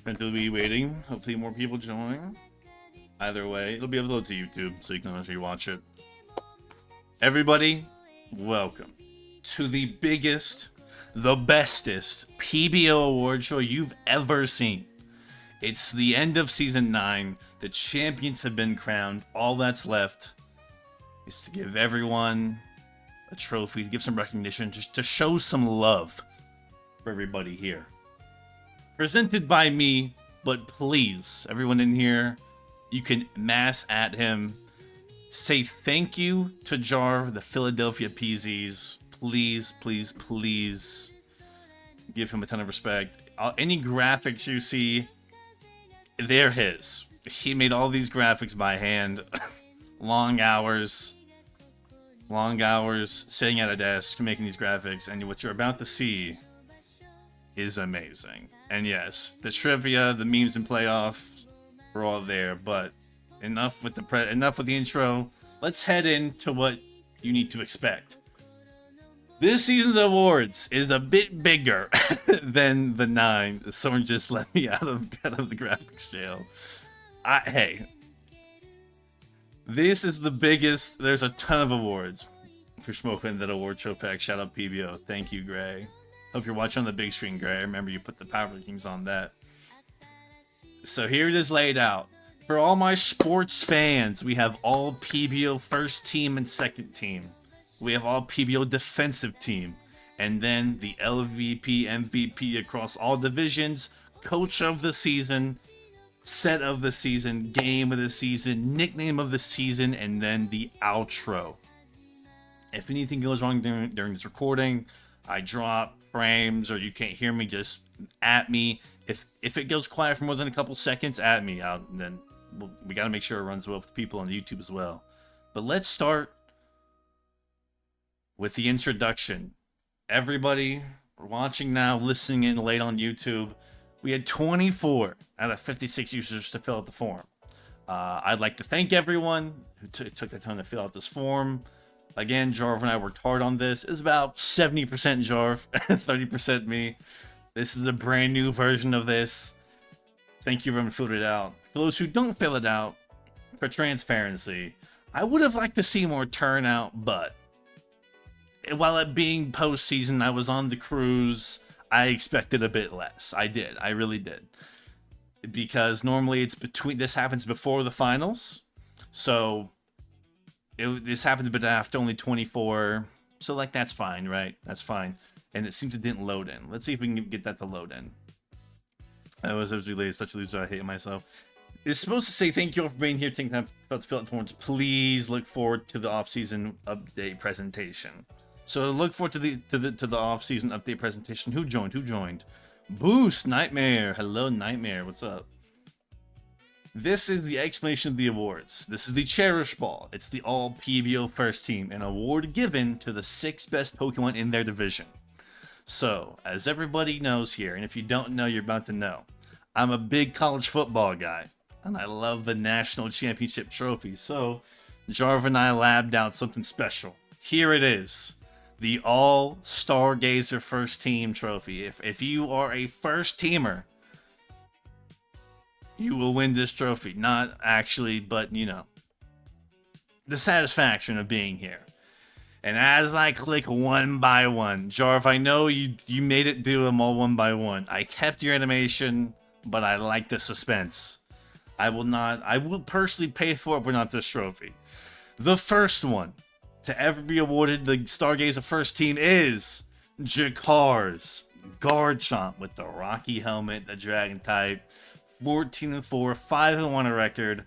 Going to be waiting. Hopefully more people join. Either way, it'll be uploaded to YouTube, so you can actually watch it. Everybody, welcome to the biggest, the bestest PBO award show you've ever seen. It's the end of Season 9. The champions have been crowned. All that's left is to give everyone a trophy, to give some recognition, just to show some love for everybody here. Presented by me, but please, everyone in here, you can mass at him. Say thank you to Jar, the Philadelphia PZs. Please, please, please give him a ton of respect. Any graphics you see, they're his. He made all these graphics by hand. long hours sitting at a desk making these graphics, and what you're about to see is amazing. And yes, the trivia, the memes and playoffs, we're all there, but enough with the intro. Let's head into what you need to expect. This season's awards is a bit bigger than the 9. Someone just let me out of the graphics jail. Hey, this is the biggest. There's a ton of awards for smoking that award show pack. Shout out PBO. Thank you, Gray. Hope you're watching on the big screen, Gray. Remember, you put the power rankings on that. So here it is laid out. For all my sports fans, we have all PBO first team and second team. We have all PBO defensive team. And then the LVP, MVP across all divisions, coach of the season, set of the season, game of the season, nickname of the season, and then the outro. If anything goes wrong during this recording, I drop frames or you can't hear me, just at me. If it goes quiet for more than a couple seconds, at me out, and then we got to make sure it runs well for the people on YouTube as well. But let's start with the introduction. Everybody watching now, listening in late on YouTube, we had 24 out of 56 users to fill out the form. I'd like to thank everyone who took the time to fill out this form. Again, Jarv and I worked hard on this. It's about 70% Jarv, 30% me. This is a brand new version of this. Thank you for everyone who filled it out. For those who don't fill it out, for transparency, I would have liked to see more turnout, but while it being postseason, I was on the cruise. I expected a bit less. I did. I really did. Because normally this happens before the finals. So this happened a bit after, only 24. So like, that's fine, right? That's fine. And it seems it didn't load in. Let's see if we can get that to load in. I was really such a loser. I hate myself. It's supposed to say thank you all for being here. Taking time to fill out the forms. Please look forward to the off-season update presentation. So look forward to the off-season update presentation. Who joined? Boost Nightmare. Hello, Nightmare. What's up? This is the explanation of the awards. This is the Cherish Ball. It's the all PBO first team, an award given to the 6 best Pokemon in their division. So, as everybody knows here, and if you don't know, you're about to know, I'm a big college football guy, and I love the national championship trophy. So, Jarv and I labbed out something special. Here it is. The All Stargazer First Team Trophy. If you are a first teamer, you will win this trophy. Not actually, but you know, the satisfaction of being here. And as I click one by one, Jarv, I know you made it do them all one by one. I kept your animation, but I like the suspense. I will personally pay for it, but not this trophy. The first one to ever be awarded the Stargazer First Team is Jakar's Garchomp with the Rocky helmet, the Dragon type, 14-4, 5-1 a record.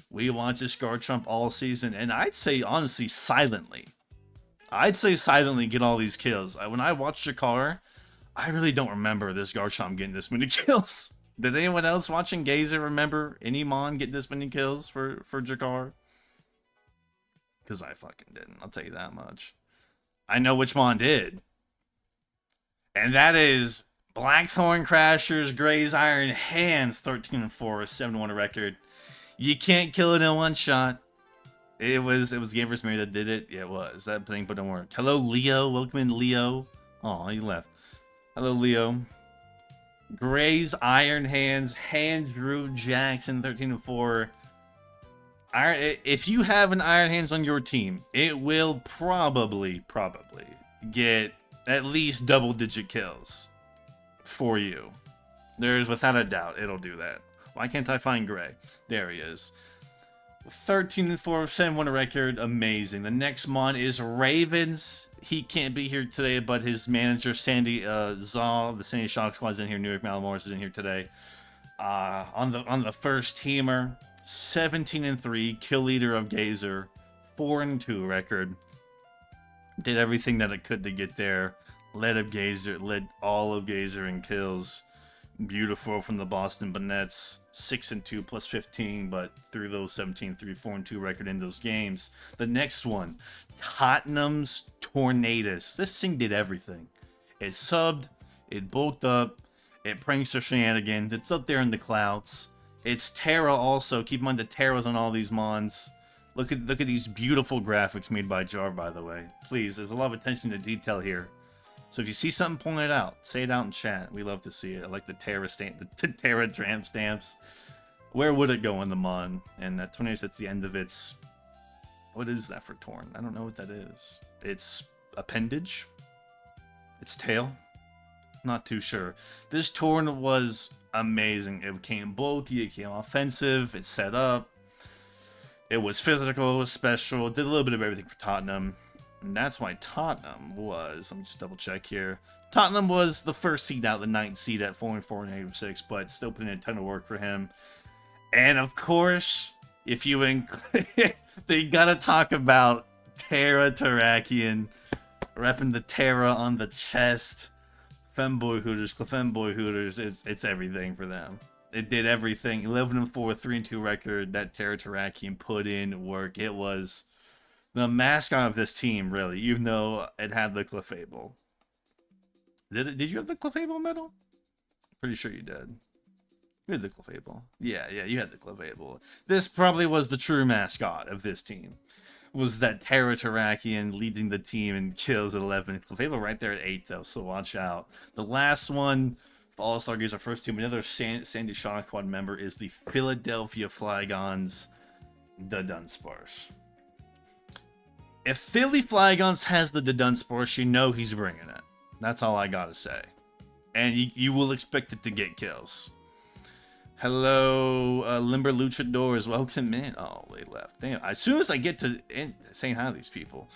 We watched this Garchomp all season, and I'd say honestly silently get all these kills. When I watched Jakar, I really don't remember this Garchomp getting this many kills. Did anyone else watching Gazer remember any Mon get this many kills for Jakar? Because I fucking didn't, I'll tell you that much. I know which Mon did. And that is Blackthorn Crashers, Gray's Iron Hands, 13-4, 7-1 a record. You can't kill it in one shot. It was Game vs. Mary that did it. Yeah, it was. That thing didn't work. Hello, Leo. Welcome in, Leo. Oh, he left. Hello, Leo. Gray's Iron Hands, Drew Jackson, 13-4. If you have an Iron Hands on your team, it will probably get at least double-digit kills for you. There's without a doubt it'll do that. Why can't I find Gray? There he is. 13-4, 7-1 record, amazing. The next mon is Ravens. He can't be here today, but his manager Sandy Zaw of the Sandy Shock Squad is in here. New York Malamorris is in here today. On the first teamer, 17-3, kill leader of Gazer, 4-2 record. Did everything that it could to get there. Led all of Gazer in kills. Beautiful from the Boston Bonnettes, 6-2 plus 15, but through those 17-3, 4-2 record in those games. The next one, Tottenham's Tornadus. This thing did everything. It subbed, it bulked up, it prankster shenanigans, it's up there in the clouds. It's Terra also. Keep in mind the Terra's on all these mons. Look at these beautiful graphics made by Jar, by the way. Please, there's a lot of attention to detail here. So if you see something, point it out. Say it out in chat. We love to see it. I like the Terra the Terra tramp stamps. Where would it go in the mon? And that 28, that's the end of its... What is that for Torn? I don't know what that is. It's appendage? Its tail? Not too sure. This Torn was amazing. It came bulky, it came offensive, it set up. It was physical, it was special. It did a little bit of everything for Tottenham. And that's why Tottenham was, let me just double check here. Tottenham was the first seed out, the 9th seed at 4-4 and -6, but still putting in a ton of work for him. And of course, if you they gotta talk about Terra Terrakian, repping the Terra on the chest. Femboy Hooters, Clefemboy Hooters, it's everything for them. It did everything. 11-4, 3-2 record. That Terra Terrakian put in work. It was the mascot of this team, really, even though it had the Clefable. Did you have the Clefable medal? Pretty sure you did. You had the Clefable. Yeah, you had the Clefable. This probably was the true mascot of this team. Was that Terra Terrakian leading the team in kills at 11. Clefable right there at 8, though, so watch out. The last one for all Stargazer first team, another Sandy Shock Squad member, is the Philadelphia Flygons, the Dunsparce. If Philly Flygons has the Dunsparce, you know he's bringing it. That's all I gotta say. And you will expect it to get kills. Hello, Limber Luchadors. Welcome in. Oh, they left. Damn. As soon as I get to saying hi to these people.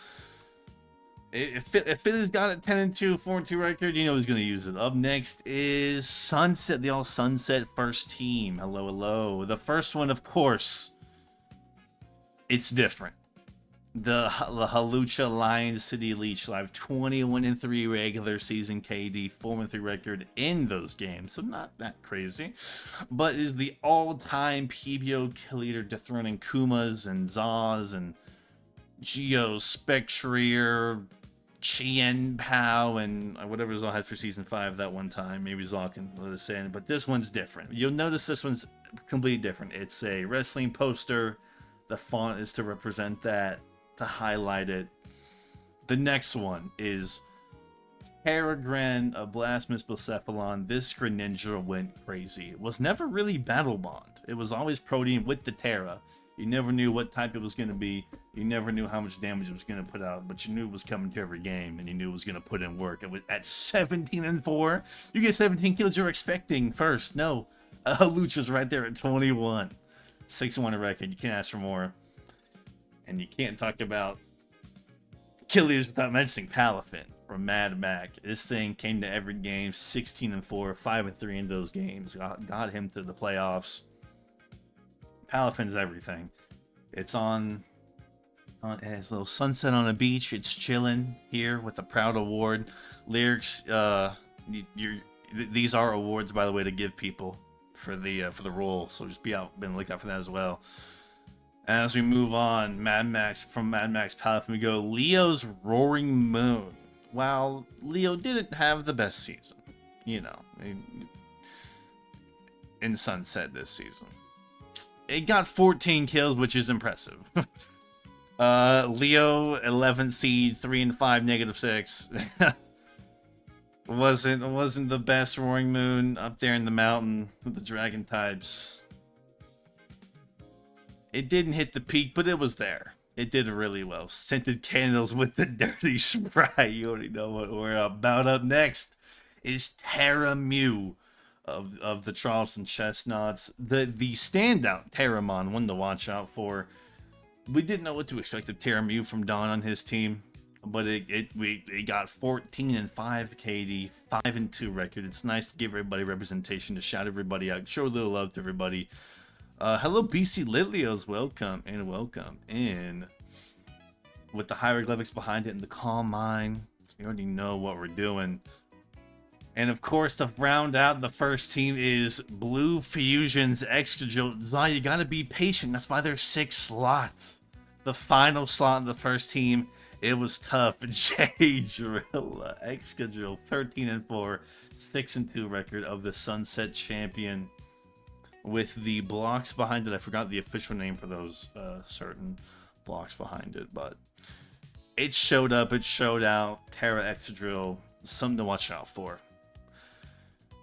If Philly's got a 10-2, 4-2 record, you know he's going to use it. Up next is Sunset, the all-Sunset first team. Hello, hello. The first one, of course, it's different. The Halucha Lion City Leech Live, 21-3 regular season KD, 4-3 record in those games, so not that crazy. But is the all-time PBO kill leader, dethroning Kumas and Zaws and Geo Spectrier, Chien Pao, and whatever Zaw had for season 5 that one time. Maybe Zaw can let us in, but this one's different. You'll notice this one's completely different. It's a wrestling poster. The font is to represent that, to highlight it. The next one is Terragren, a Blasphemous Blacephalon. This Greninja went crazy. It was never really Battle Bond. It was always Protean with the Terra. You never knew what type it was going to be. You never knew how much damage it was going to put out, but you knew it was coming to every game, and you knew it was going to put in work. And at 17-4, you get 17 kills you're expecting first. No, Lucha's right there at 21. 6-1 record. You can't ask for more. And you can't talk about kill leaders without mentioning Palafin from Mad Mac. This thing came to every game, 16-4, 5-3 in those games. Got him to the playoffs. Palafin's everything. It's on it has a little sunset on a beach. It's chilling here with a proud award. Lyrics, these are awards, by the way, to give people for the role. So just be on the lookout for that as well. As we move on, from Mad Max Palafin, we go Leo's Roaring Moon. While Leo didn't have the best season, you know, in Sunset this season, it got 14 kills, which is impressive. Leo, 11th seed, 3-5, -6. it wasn't the best Roaring Moon up there in the mountain with the dragon types. It didn't hit the peak, but it was there. It did really well. Scented candles with the dirty sprite. You already know what we're about. Up next is Terra Mew of the Charleston Chestnuts. The standout Terramon, one to watch out for. We didn't know what to expect of Terra Mew from Don on his team, but it got 14-5 KD, 5-2 record. It's nice to give everybody representation, to shout everybody out, show a little love to everybody. Hello, BC Litlios. Welcome in. With the hieroglyphics behind it and the calm mind. You already know what we're doing. And of course, to round out the first team is Blue Fusion's Excadrill. You gotta be patient. That's why there's 6 slots. The final slot in the first team, it was tough. J Drilla, Excadrill, 13-4, 6-2 record of the Sunset Champion. With the blocks behind it, I forgot the official name for those certain blocks behind it, but it showed up, it showed out. Terra Excadrill, something to watch out for.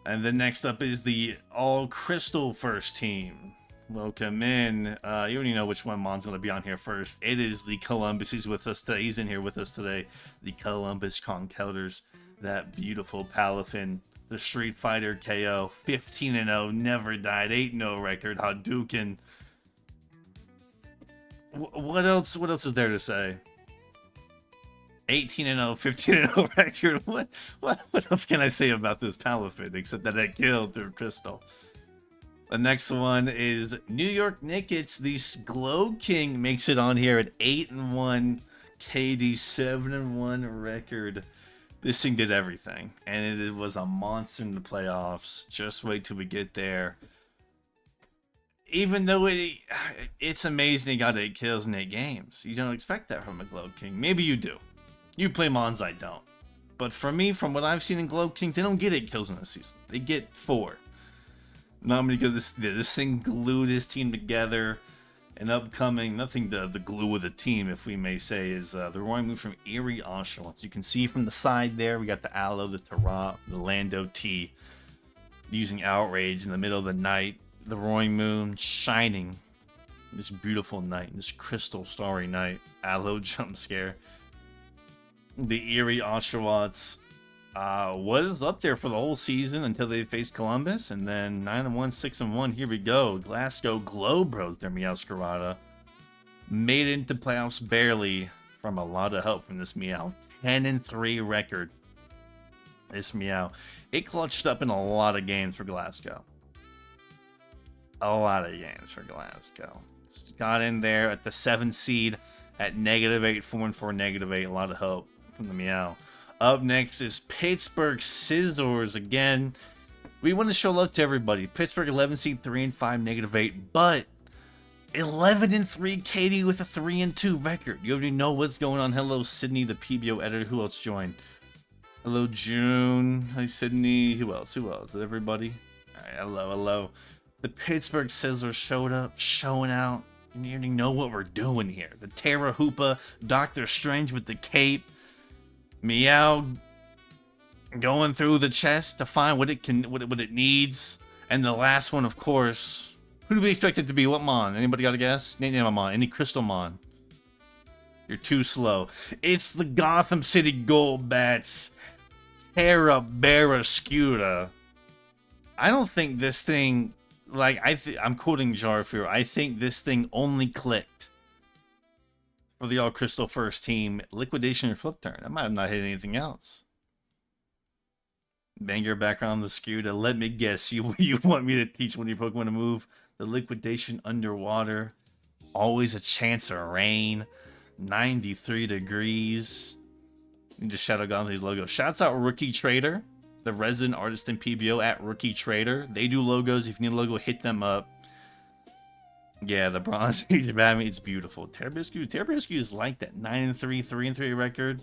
And then next up is the all crystal first team. Welcome in. You already know which one Mon's gonna be on here first. It is the Columbus. He's with us today. He's in here with us today. The Columbus Conkelders. That beautiful Palafin. The Street Fighter KO, 15-0, never died, 8-0 record, Hadouken. What else is there to say? 18-0, 15-0 record. What else can I say about this Palafin except that it killed through Crystal? The next one is New York Nickets. The Glow King makes it on here at 8-1, KD 7-1 record. This thing did everything, and it was a monster in the playoffs. Just wait till we get there. Even though it's amazing he got 8 kills in 8 games. You don't expect that from a Glow King. Maybe you do. You play Mons, I don't. But for me, from what I've seen in Glow Kings, they don't get 8 kills in a season. They get 4. Not many because this thing glued his team together. And upcoming, nothing the glue of the team, if we may say, is the Roaring Moon from Erie Oshawott. You can see from the side there, we got the Aloe, the Tarot, the Lando T, using Outrage in the middle of the night. The Roaring Moon shining this beautiful night, this crystal starry night. Aloe jump scare. The Erie Oshawotts was up there for the whole season until they faced Columbus, and then 9-1, 6-1. Here we go. Glasgow Glow Bros, their Meowscarada, made it into playoffs barely from a lot of help from this Meow. 10-3 record. This Meow, it clutched up in a lot of games for Glasgow. A lot of games for Glasgow. Got in there at the 7th seed at -8, 4-4, -8. A lot of help from the Meow. Up next is Pittsburgh Scissors again. We want to show love to everybody. Pittsburgh 11 seed, 3-5, -8, but 11-3 KD with a 3-2 record. You already know what's going on. Hello, Sydney, the PBO editor. Who else joined? Hello, June. Hi, Sydney. Who else? Everybody? All right, hello. The Pittsburgh Scissors showed up, showing out. You already know what we're doing here. The Terra Hoopa, Doctor Strange with the cape. Meow going through the chest to find what it needs. And the last one, of course, who do we expect it to be? What Mon? Anybody got a guess? Name a Mon. Any Crystal Mon? You're too slow. It's the Gotham City Golbats, Terra Barraskewda. I don't think this thing, like, I'm quoting Jarfear, I think this thing only clicked for the All Crystal first team liquidation or flip turn. I might have not hit anything else. Banger background on the Skewda. Let me guess, you want me to teach one of your Pokemon to move? The liquidation underwater. Always a chance of rain. 93 degrees. You just shout out Gomzi's logo. Shouts out Rookie Trader, the resident artist in PBO at Rookie Trader. They do logos. If you need a logo, hit them up. Yeah, the Bronze Age of Batman, it's beautiful. Terrabiscu is like that 9-3, 3-3 record.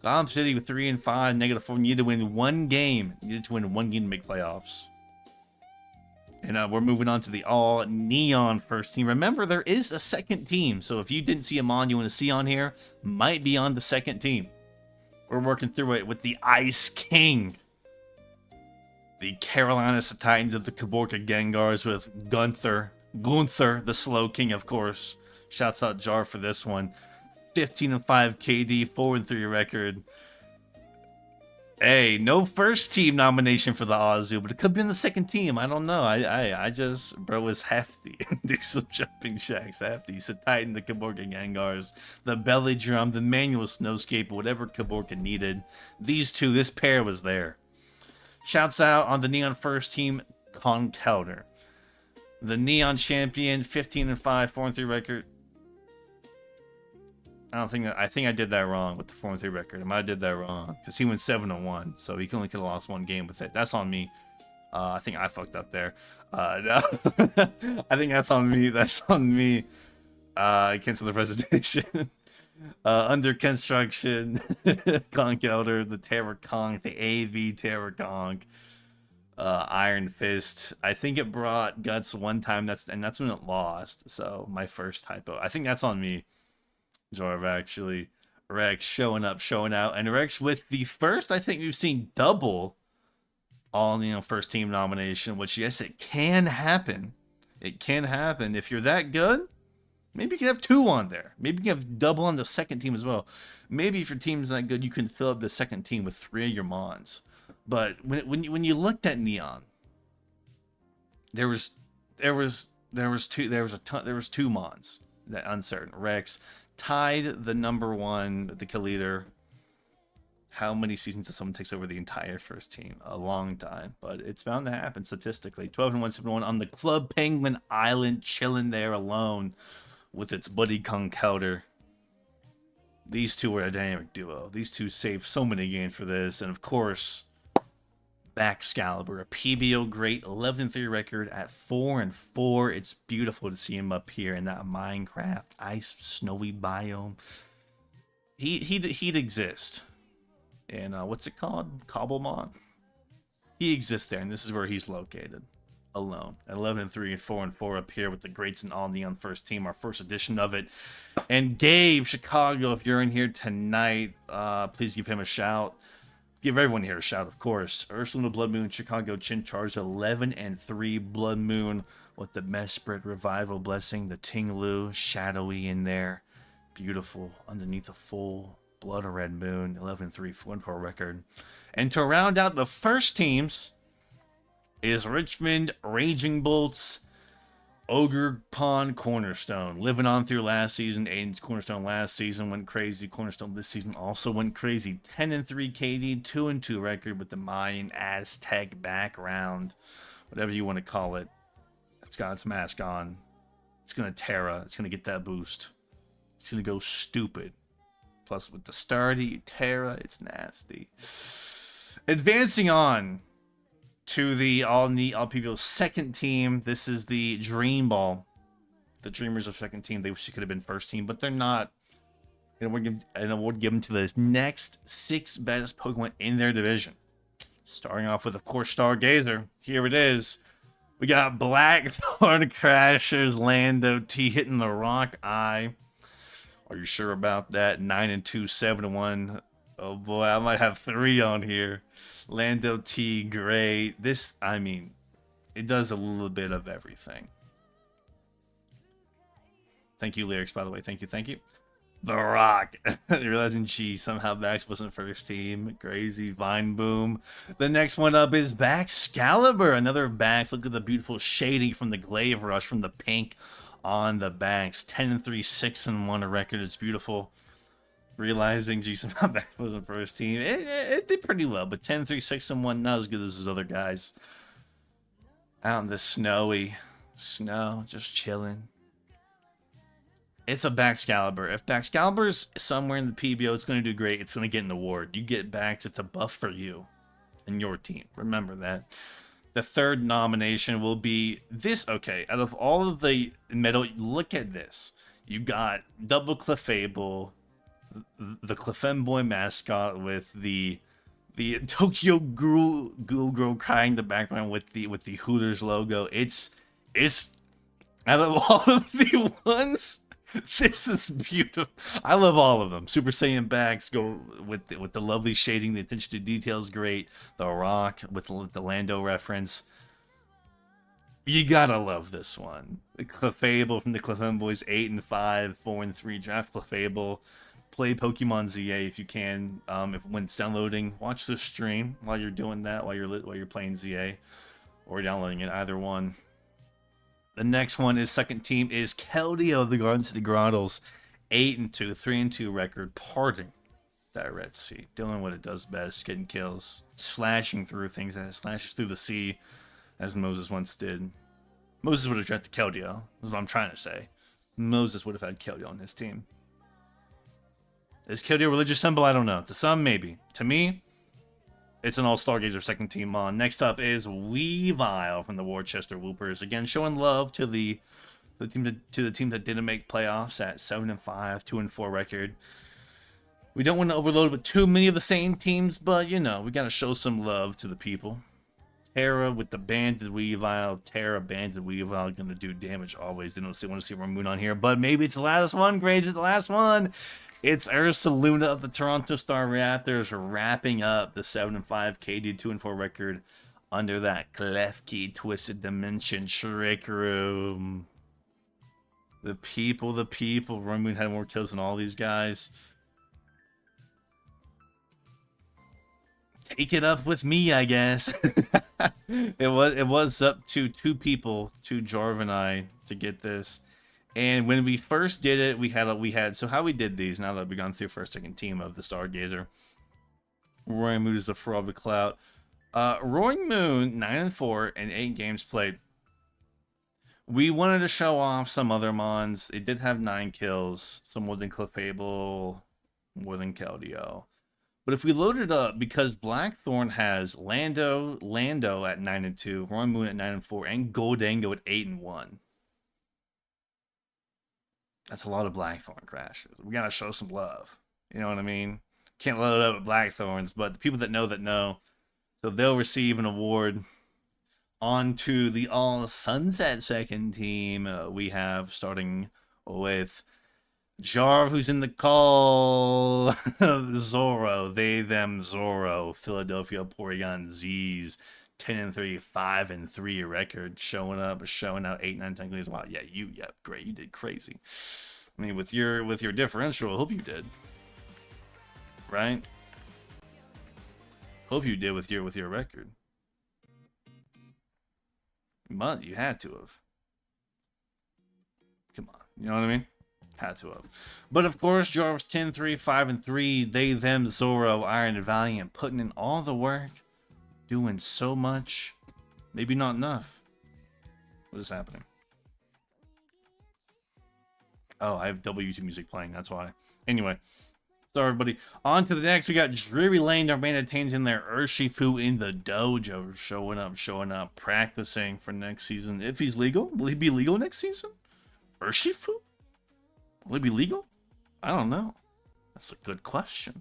Gotham City with 3-5, -4. Needed to win one game. Needed to win one game to make playoffs. And we're moving on to the all neon first team. Remember, there is a second team. So if you didn't see a Mon you want to see on here, might be on the second team. We're working through it with the Ice King. The Carolina Titans of the Kaborka Gengars with Gunther, the Slow King, of course. Shouts out Jar for this one. 15-5 KD, 4-3 record. Hey, no first team nomination for the Azu, but it could be in the second team. I don't know. I just, bro, is hefty. Do some jumping shacks, hefty. So Titan, the Kaborka Gengars, the Belly Drum, the Manual Snowscape, whatever Kaborka needed. These two, this pair was there. Shouts out on the Neon first team, Conkeldurr. The Neon champion, 15-5, 4-3 record. I think I did that wrong with the 4-3 record. I might have did that wrong because he went 7-1, so he only could have lost one game with it. That's on me. I think I fucked up there. No. I think that's on me. That's on me. I cancel the presentation. Under construction, Conkeldurr, the Terror Kong, the AV Terror Kong, Iron Fist. I think it brought Guts one time. That's when it lost. So my first typo. I think that's on me. Jorv, actually. Rex showing up, showing out. And Rex with the first, I think we've seen double all, first team nomination, which, yes, it can happen. It can happen. If you're that good, maybe you can have 2 on there. Maybe you can have double on the second team as well. Maybe if your team's that good, you can fill up the second team with 3 of your Mons. But when you looked at Neon, there was 2 Mons that uncertain. Rex tied the number 1, the kill leader. How many seasons if someone takes over the entire first team? A long time, but it's bound to happen statistically. 12-1, 7-1 on the Club Penguin Island, chilling there alone with its buddy Conkeldurr. These two were a dynamic duo. These two saved so many games for this, and of course, Baxcalibur, a PBO great, 11-3 record at 4-4. It's beautiful to see him up here in that Minecraft ice snowy biome. He'd exist in what's it called? Cobblemont. He exists there, and this is where he's located, alone. 11-3 and 4-4 up here with the greats and all Neon first team, our first edition of it. And Gabe Chicago, if you're in here tonight, please give him a shout. Give everyone here a shout, of course. Ursaluna, Bloodmoon, Chicago, Chin Charge, 11-3 Bloodmoon with the Mesprit Revival Blessing, the Tinglu, shadowy in there. Beautiful, underneath a full Blood Red Moon, 11-3, 4-4 record. And to round out the first teams is Richmond, Raging Bolts, Orgerpon, Cornerstone. Living on through last season. Aiden's Cornerstone last season went crazy. Cornerstone this season also went crazy. 10-3 KD, 2-2 record with the Mayan Aztec background. Whatever you want to call it. It's got its mask on. It's going to Terra. It's going to get that boost. It's going to go stupid. Plus with the Stardy Terra, it's nasty. Advancing on to the all PBO second team. This is the Dream Ball. The Dreamers of second team. They wish they could have been first team, but they're not. And an award given to the next 6 best Pokemon in their division. Starting off with, of course, Stargazer. Here it is. We got Blackthorn Crashers, Lando T hitting the Rock Eye. Are you sure about that? 9-2, 7-1. Oh boy, I might have 3 on here. Lando T, great. This, I mean, it does a little bit of everything. Thank you, Lyrics, by the way. Thank you. The Rock. Realizing she somehow Bax wasn't first team. Crazy. Vine Boom. The next one up is Baxcalibur. Another Bax. Look at the beautiful shading from the Glaive Rush from the pink on the Bax. 10-3, 6-1 a record. It's beautiful. Realizing somehow Bax wasn't first team. It did pretty well, but 10-3, 6-1, not as good as those other guys. Out in the snowy snow, just chilling. It's a Baxcalibur. If Baxcalibur's somewhere in the PBO, it's going to do great. It's going to get an award. You get Bax, it's a buff for you and your team. Remember that. The third nomination will be this. Okay, out of all of the metal, look at this. You got Double Clefable, the Clefemboy mascot with the Tokyo Ghoul Girl crying in the background with the Hooters logo. It's out of all of the ones, This is beautiful. I love all of them. Super Saiyan backs go with the lovely shading. The attention to detail is great. The rock with the Lando reference. You gotta love this one. The Clefable from the Clefable Boys, 8 and 5, 4 and 3. Draft Clefable. Play Pokemon ZA if you can. When it's downloading, watch the stream while you're doing that. While you're playing ZA or downloading it. Either one. The next one is second team is Keldeo of the Garden City Grottos, 8 and 2, 3 and 2 record, parting that Red Sea, doing what it does best, getting kills, slashing through things, as slashes through the sea, as Moses once did. Moses would have drafted Keldeo. Is what I'm trying to say. Moses would have had Keldeo on his team. Is Keldeo a religious symbol? I don't know. To some, maybe. To me, it's an all-Stargazer second team on. Next up is Weavile from the Worcester Whoopers. Again, showing love to the team that didn't make playoffs at 7 and 5, 2 and 4 record. We don't want to overload with too many of the same teams, but you know, we gotta show some love to the people. Terra with the Banded Weavile. Terra Banded Weavile gonna do damage always. They don't want to see Moon on here, but maybe it's the last one. Crazy, the last one. It's Ursaluna of the Toronto Star Raptors wrapping up the 7 and 5 KD 2 and 4 record under that Klefki Twisted Dimension Trick Room. The people. Moon had more kills than all these guys. Take it up with me, I guess. It was up to two people, to Jarv and I, to get this. And when we first did it, we had so how we did these, now that we've gone through first, second team of the Stargazer. Roaring Moon is the Frog of Clout. Roaring Moon, 9 and 4 and 8 games played. We wanted to show off some other mons. It did have 9 kills, some more than Clefable, more than Keldeo. But if we load it up, because Blackthorn has Lando at 9 and 2, Roaring Moon at 9 and 4, and Goldango at 8 and 1. That's a lot of Blackthorn crashes. We gotta show some love. You know what I mean? Can't load it up with Blackthorns, but the people that know. So they'll receive an award. On to the All Sunset second team. We have, starting with Jarv, who's in the call. Zorro, they, them, Zorro. Philadelphia Porygon Z's. 10 and 3, 5 and 3 record, showing out 8, 9, 10 games. Wow, yeah, great, you did crazy. I mean, with your differential, I hope you did. Right? Hope you did with your record. But you had to have. Come on, you know what I mean? Had to have. But of course, Jarv's 10, 3, 5 and 3. They, them, Zorro, Iron and Valiant, putting in all the work. Doing so much, maybe not enough. What is happening? Oh, I have YouTube music playing, that's why. Anyway, sorry everybody. On to the next, we got Dreary Lane, our man attains in there. Urshifu in the dojo, showing up, practicing for next season. If he's legal, will he be legal next season? Urshifu? Will he be legal? I don't know. That's a good question.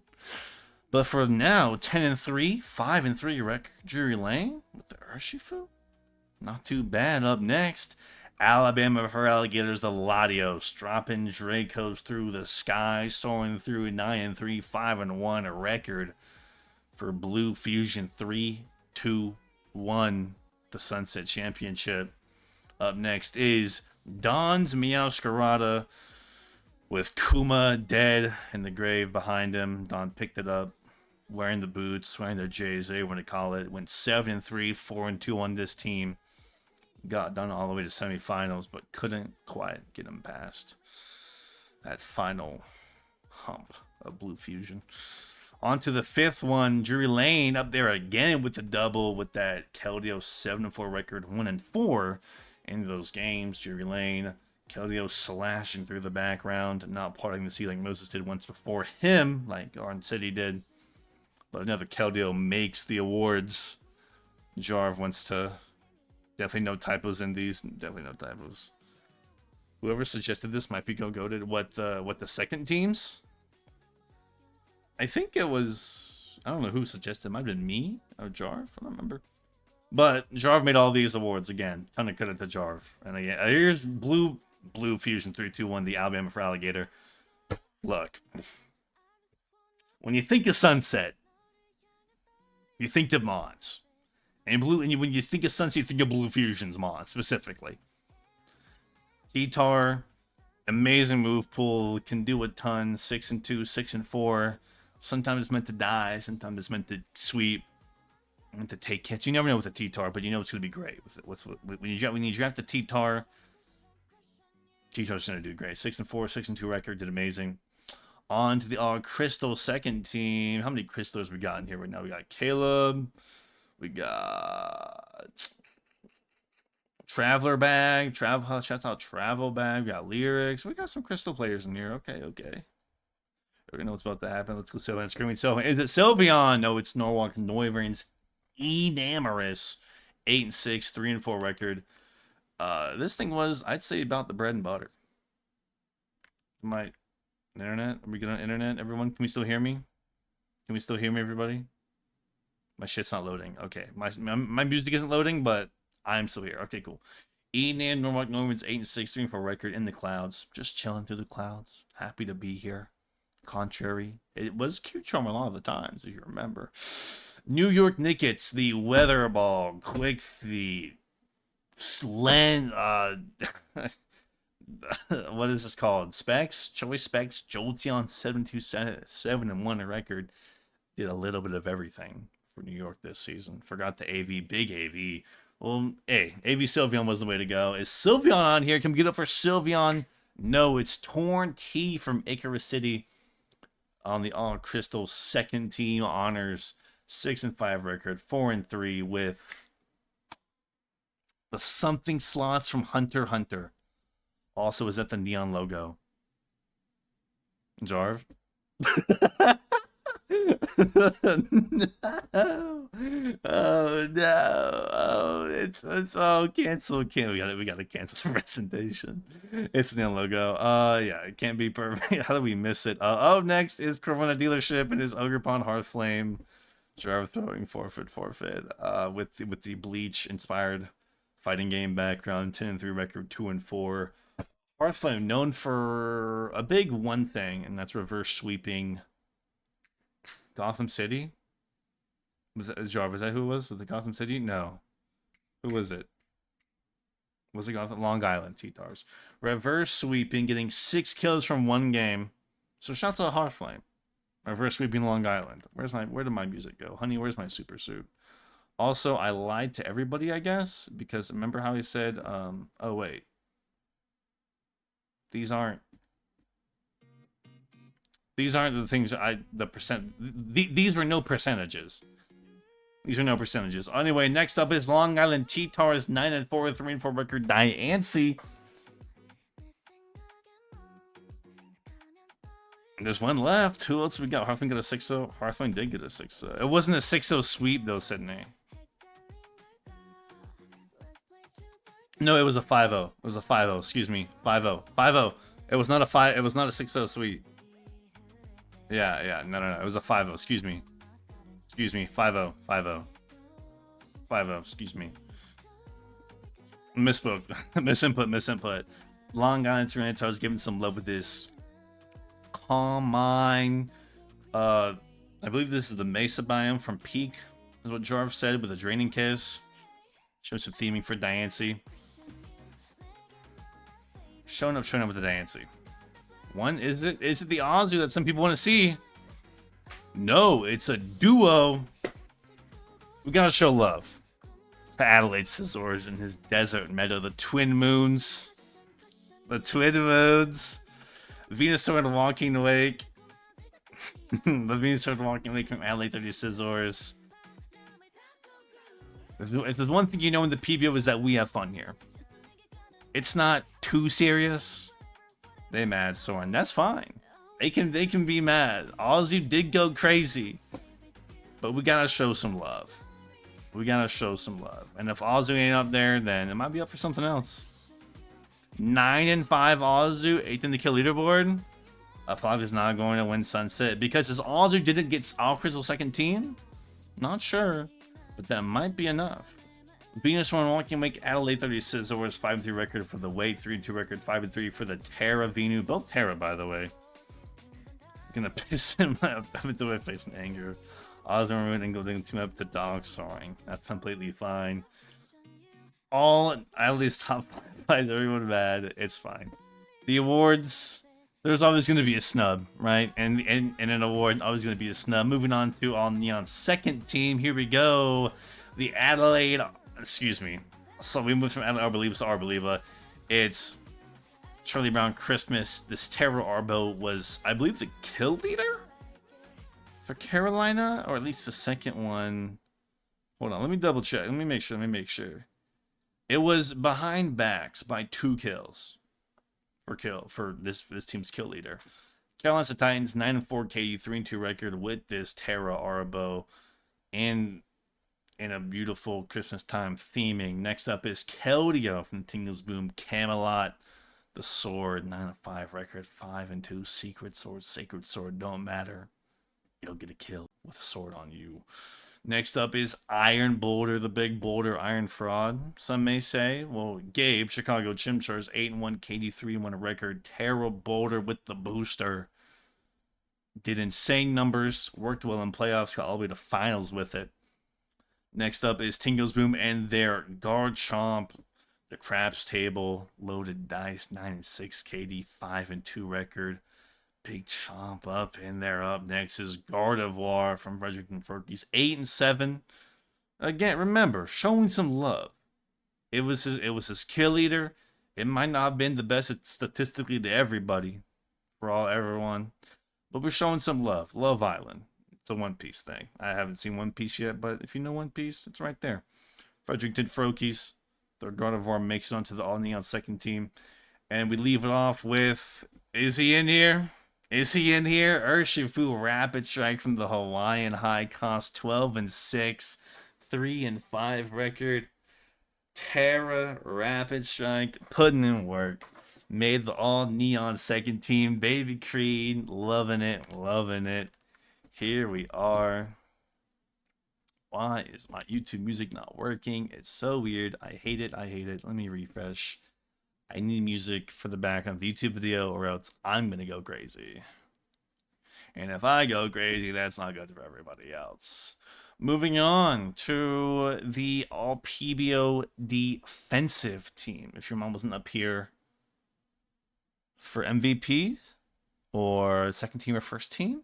But for now, 10 and 3, 5 and 3 record. Drury Lane with the Urshifu. Not too bad. Up next, Alabama for Alligators, the Latios, dropping Dracos through the sky, soaring through 9 and 3, 5 and 1, a record for Blue Fusion 3, 2, 1, the Sunset Championship. Up next is Don's Meowscarada with Kuma dead in the grave behind him. Don picked it up. Wearing the boots, wearing the J's, whatever you want to call it. Went 7 and 3, 4 and 2 on this team. Got done all the way to semifinals, but couldn't quite get him past that final hump of Blue Fusion. On to the fifth one, Drury Lane up there again with the double with that Keldeo 7 and 4 record, 1 and 4 in those games. Drury Lane, Keldeo slashing through the background, not parting the sea like Moses did once before him, like Arn City did. But another Keldeo makes the awards. Jarv wants to... Definitely no typos in these. Definitely no typos. Whoever suggested this might be goated. What the second teams? I think it was... I don't know who suggested. It might have been me or Jarv. I don't remember. But Jarv made all these awards again. Ton of credit to Jarv. And again, here's Blue Blue Fusion 3-2-1, the Alabama for Alligator. Look, when you think of Sunset, you think of Mons. And when you think of Sunset, you think of Blue Fusion's Mons, specifically. T-Tar, amazing move pool, can do a ton, 6-2, 6-4. Sometimes it's meant to die, sometimes it's meant to sweep, meant to take hits. You never know with a T-Tar, but you know it's going to be great. When you draft the T-Tar, T-Tar's going to do great. 6-4, 6-2 record, did amazing. On to the All Crystal second team. How many crystals we got in here right now? We got Caleb. We got Traveler Bag. Shouts out Travel Bag. We got Lyrics. We got some crystal players in here. Okay. We don't know what's about to happen. Let's go Sylveon. Screaming Sylveon. Is it Sylveon? No, it's Norwalk Noivern's Enamorous. 8-6, 3-4 record. This thing was, I'd say, about the bread and butter. My internet? Are we good on internet, everyone? Can we still hear me? Can we still hear me, everybody? My shit's not loading. Okay, my music isn't loading, but I'm still here. Okay, cool. Enam Norwalk Norman's 8-6, 3-4 record in the clouds. Just chilling through the clouds. Happy to be here. Contrary. It was Q-Charm a lot of the times, if you remember. New York Knickets, the Weather Ball, Quick Feet, Slen, what is this called? Specs? Choice Specs, Jolteon 7-2-7-1 a record. Did a little bit of everything for New York this season. Forgot the AV, big AV. Well, hey, AV Sylveon was the way to go. Is Sylveon on here? Can we get up for Sylveon? No, it's Torn T from Icarus City on the All Crystal second team honors. 6-5 record, 4-3 with the something slots from Hunter x Hunter. Also, is that the neon logo? Jarv? No. Oh no. Oh, it's cancel. We gotta cancel the presentation. It's the neon logo. Yeah, it can't be perfect. How do we miss it? Up next is Corona Dealership and his Orgerpon Hearthflame. Jarv throwing forfeit. With the Bleach inspired fighting game background, 10-3 record, 2-4. Hearthflame known for a big one thing, and that's reverse sweeping Gotham City. Was that Jarv? Was that who it was? Was it Gotham City? No. Who was it? Was it Gotham? Long Island T-Tars. Reverse sweeping, getting 6 kills from one game. So shouts out Hearthflame. Reverse sweeping Long Island. Where did my music go? Honey, where's my super suit? Also, I lied to everybody, I guess, because remember how he said, oh wait. These aren't the things these were no percentages. These are no percentages. Anyway, next up is Long Island T-Tars 9-4, 3-4 record, Diancie. There's one left. Who else we got? Hearthflame got a 6-0. Hearthflame did get a 6-0. It wasn't a 6-0 sweep though, Sydney. No, it was a 5-0. It was a 5-0. Excuse me. 5-0. 5-0. It was not a 5. It was not a 6-0 sweep. Yeah. No. It was a 5-0. Excuse me. 5-0. 5-0. 5-0. Excuse me. Misspoke. Misinput. Long Island Tyranitar's giving some love with this. Calm Mind. I believe this is the Mesa biome from Peak, is what Jarv said, with a Draining Kiss. Shows some theming for Diancie. Showing up with the Diancie. Is it the Azu that some people want to see? No, it's a duo. We gotta show love to Adelaide Scizors and his desert meadow, the Twin Moons. Venusaur Walking Lake. The Venusaur Walking Lake from Adelaide 30 Scizors. If there's one thing you know in the PBO is that we have fun here. It's not too serious. They mad, Soren. That's fine. They can be mad. Azu did go crazy. But we gotta show some love. And if Azu ain't up there, then it might be up for something else. 9-5 Azu, 8th in the kill leaderboard. Applav is not going to win Sunset because his Azu didn't get All Crystal second team. Not sure, but that might be enough. Venus One Walking Wake, Adelaide 36 Scissors, 5-3 record for the Wait, 3-2 record, 5-3 for the Terra Venu. Both Terra, by the way. Gonna piss him up into my face in anger. Osborne and go team up to Dog Soaring. That's completely fine. All at least top 5 everyone mad. It's fine. The awards, there's always gonna be a snub, right? And an award always gonna be a snub. Moving on to All Neon's second team. Here we go. The Adelaide, excuse me. So we moved from Adelaide Arboliva to Arboliva. It's Charlie Brown Christmas. This Terra Arbo was, I believe, the kill leader for Carolina, or at least the second one. Hold on, let me double check. Let me make sure. It was behind backs by 2 kills for this team's kill leader. Carolina Titans 9-4 KD 3-2 record with this Terra Arbo and in a beautiful Christmas time theming. Next up is Keldeo from Tingles Boom Camelot. The Sword, 9-5 record, 5-2. Secret Sword, Sacred Sword, don't matter. You'll get a kill with a sword on you. Next up is Iron Boulder, the big boulder, Iron Fraud. Some may say, well, Gabe, Chicago Chimchars, 8-1, KD 3-1 record. Terra Boulder with the booster. Did insane numbers, worked well in playoffs, got all the way to finals with it. Next up is Tingles Boom and their Garchomp. The Craps Table, Loaded Dice, 9-6 KD, 5-2 record. Big Chomp up in there. Up next is Gardevoir from Fredericton Furkies, 8-7. Again, remember, showing some love. It was his kill leader. It might not have been the best statistically to everybody, everyone, but we're showing some love. Love Island. It's a One Piece thing. I haven't seen One Piece yet, but if you know One Piece, it's right there. Fredericton Frokies. Their Gardevoir makes it onto the All Neon second team. And we leave it off with, is he in here? Urshifu Rapid Strike from the Hawaiian High Cost, 12-6, 3-5 record. Terra Rapid Strike, putting in work. Made the All Neon second team. Baby Creed, loving it. Here we are. Why is my YouTube music not working? It's so weird. I hate it. Let me refresh. I need music for the background of the YouTube video, or else I'm going to go crazy. And if I go crazy, that's not good for everybody else. Moving on to the All PBO defensive team. If your mom wasn't up here for MVP or second team or first team,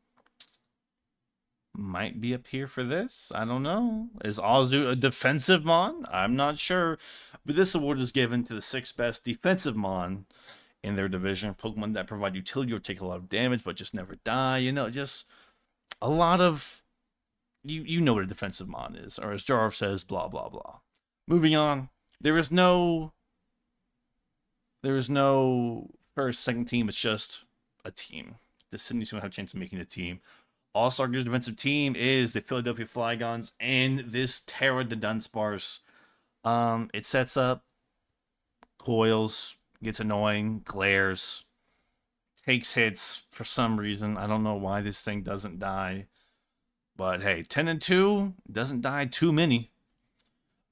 might be up here for this. I don't know. Is Azu a defensive Mon? I'm not sure. But this award is given to the 6th best defensive Mon in their division. Pokemon that provide utility or take a lot of damage but just never die. You know, just a lot of... You know what a defensive Mon is. Or as Jarv says, blah, blah, blah. Moving on. There is no first, second team. It's just a team. The Sydney's going to have a chance of making a team. All Stargazer defensive team is the Philadelphia Flygons and this Terra the Dunsparce. It sets up, coils, gets annoying, glares, takes hits for some reason. I don't know why this thing doesn't die. But hey, 10-2, doesn't die too many.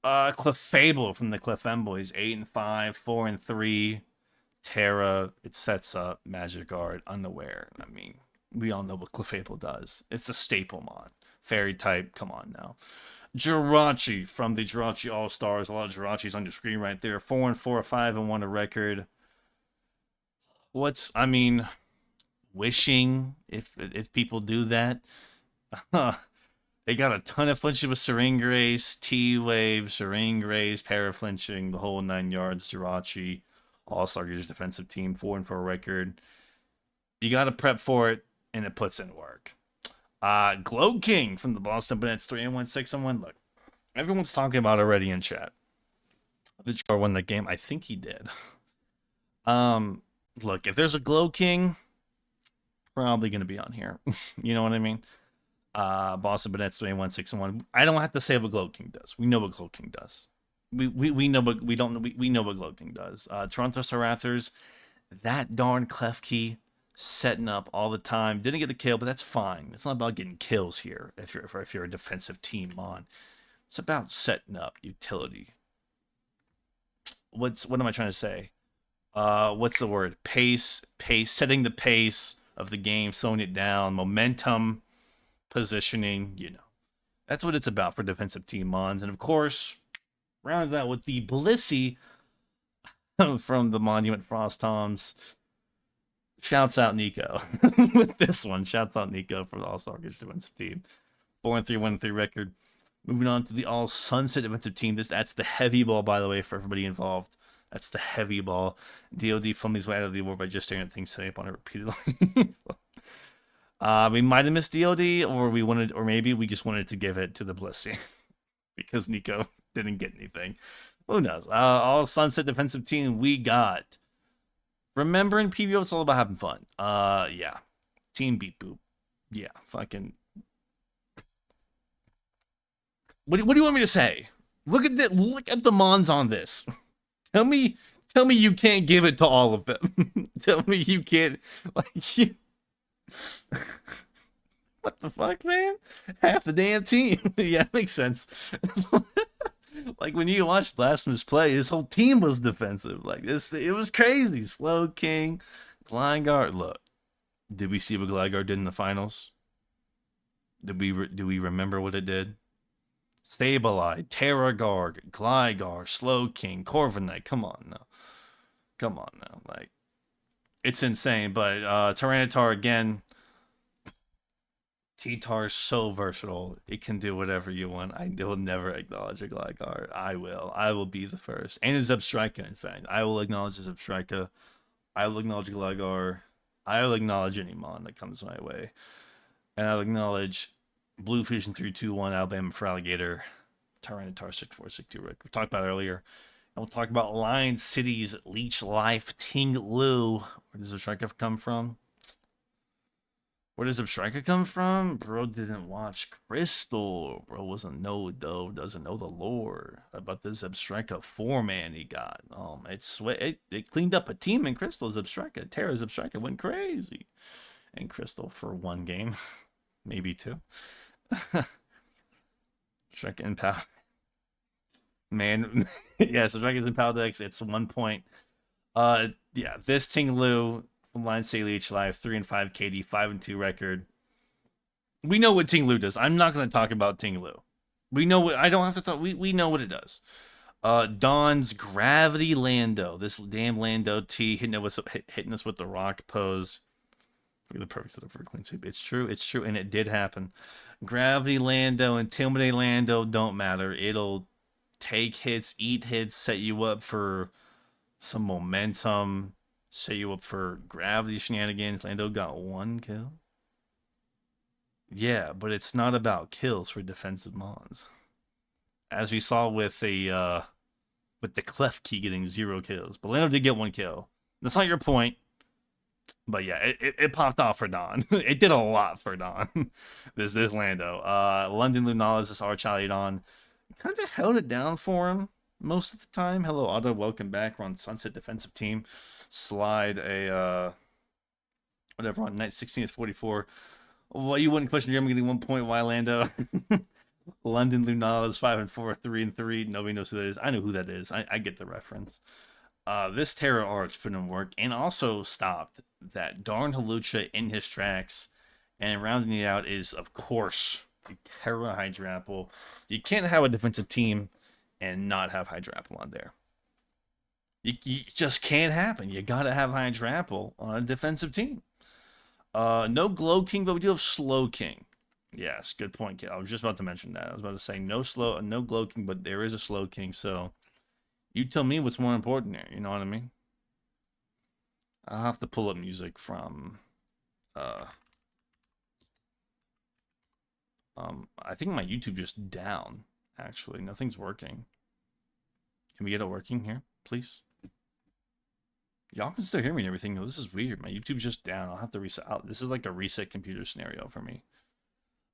Clefable from the Clefemboys, 8-5, 4-3. Terra, it sets up, Magikarp, Unaware. I mean, we all know what Clefable does. It's a staple Mon. Fairy type, come on now. Jirachi from the Jirachi All-Stars. A lot of Jirachis on your screen right there. 4-4, 5-1 a record. Wishing if people do that. They got a ton of flinching with Seringrace, T-Wave, Seringrace, Paraflinching, the whole 9 yards. Jirachi, All-Stargazer defensive team, 4-4 record. You got to prep for it, and it puts in work. Glow King from the Boston Bonnets, 3-1, 6-1. Look, everyone's talking about already in chat. Did Char win the game? I think he did. Look, if there's a Glow King, probably going to be on here. You know what I mean? Boston Bonnets, 3-1, 6-1. I don't have to say what Glow King does. We know what Glow King does. We know, but we know what Glow King does. Toronto Sarathers, that darn Klefki setting up all the time. Didn't get a kill, but that's fine. It's not about getting kills here if you're a defensive team on. It's about setting up utility. what am I trying to say? What's the word? Pace, setting the pace of the game, slowing it down, momentum, positioning, That's what it's about for defensive team Mons. And of course, rounded out with the Blissey from the Monument Frost Toms. Shouts out Nico with this one. Shouts out Nico for the All Stargazer defensive team. 4-3, 1-3 record. Moving on to the All Sunset defensive team. That's the heavy ball, by the way, for everybody involved. That's the heavy ball. DOD filmed his way out of the award by just staring at things, setting up on it repeatedly. We might have missed DOD, or maybe we just wanted to give it to the Blissey because Nico didn't get anything. Who knows? All Sunset defensive team we got. Remember in PBO, it's all about having fun. Yeah. Team Beat Boop. Yeah, fucking. What do you want me to say? Look at the Mons on this. Tell me you can't give it to all of them. Tell me you can't. What the fuck, man? Half the damn team. Yeah, it makes sense. Like when you watch Blasphemous play, his whole team was defensive. Like this, it was crazy. Slow King, Gligar. Look, did we see what Gligar did in the finals? Do we remember what it did? Sableye, Terragarg, Gligar, Slow King, Corviknight. Come on now. Like, it's insane. But Tyranitar again. T-Tar is so versatile. It can do whatever you want. I will never acknowledge a Gligar. I will be the first. And a Zebstrika, in fact. I will acknowledge a Zebstrika. I will acknowledge a Gligar. I will acknowledge any Mon that comes my way. And I'll acknowledge Blue Fusion 321, Alabama for Alligator, Tyranitar 6462 Rick. We talked about earlier. And we'll talk about Lion City's Leech Life Ting Lu. Where does Zebstrika come from? Where does Zebstrika come from? Bro didn't watch Crystal. Bro doesn't know the lore about the Zebstrika 4-man he got. It cleaned up a team in Crystal. Zebstrika, Terra Zebstrika went crazy. And Crystal for one game, maybe two. Zebstrika and Pal. Man, yeah, Zebstrika's in Paldex. It's 1 point. Yeah, this Ting Lu. Line Say Leech Life, 3-5 KD, 5-2 record. We know what Ting Lu does. I'm not going to talk about Ting Lu. We know what I don't have to talk. We know what it does. Dawn's Gravity Lando. This damn Lando T hitting us with the rock pose. Look at the perfect setup for a clean sweep. It's true, and it did happen. Gravity Lando, Intimidate Lando don't matter. It'll take hits, eat hits, set you up for some momentum. Set you up for gravity shenanigans. Lando got 1 kill. Yeah, but it's not about kills for defensive Mons. As we saw with the Clef Key getting 0 kills. But Lando did get 1 kill. That's not your point. But yeah, it popped off for Dawn. It did a lot for Dawn. this Lando. London Lunalis, this Archaludon, kind of held it down for him most of the time. Hello, Otto. Welcome back. We're on Sunset defensive team. Slide a whatever on night 16 is 44. Well, you wouldn't question Jeremy getting 1 point. Why Lando? London Lunalis 5-4, 3-3. Nobody knows who that is. I know who that is. I get the reference. This Terra Arch put in work and also stopped that darn Halucha in his tracks. And rounding it out is, of course, the Terra Hydrapple. You can't have a defensive team and not have Hydrapple on there. You just can't happen. You gotta have Hydrapple on a defensive team. No Glow King, but we do have Slow King. Yes, good point, kid. I was just about to mention that. I was about to say no Glow King, but there is a Slow King. So you tell me what's more important there. You know what I mean? I'll have to pull up music from. I think my YouTube just down. Actually, nothing's working. Can we get it working here, please? Y'all can still hear me and everything. No, this is weird. My YouTube's just down. I'll have to reset out. This is like a reset computer scenario for me.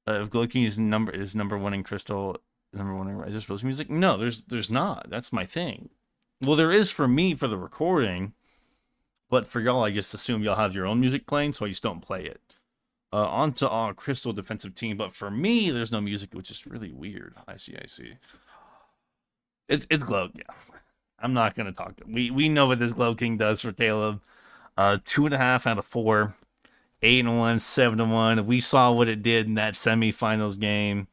If Glow King is number 1 in Crystal, number 1 in Rise of Rose music. No, there's not. That's my thing. Well, there is for me for the recording, but for y'all, I just assume y'all have your own music playing, so I just don't play it. Onto our Crystal defensive team, but for me, there's no music, which is really weird. I see. It's Glow, yeah. I'm not gonna talk. We know what this Glow King does for Caleb. 2.5 out of 4, 8-1, 7-1. We saw what it did in that semifinals game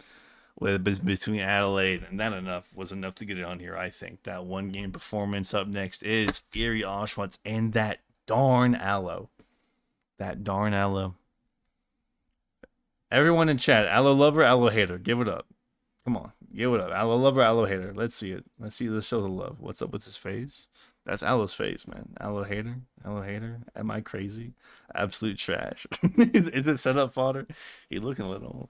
with between Adelaide, and that was enough to get it on here. I think that one game performance. Up next is Erie Oshawott and that darn Aloe. That darn Aloe. Everyone in chat, Aloe lover, Aloe hater, give it up. Come on, give it up. Aloe lover, Aloe hater. Let's see it. Let's see the show the love. What's up with his face? That's Aloe's face, man. Aloe hater, Aloe hater. Am I crazy? Absolute trash. Is it set up fodder? He looking a little.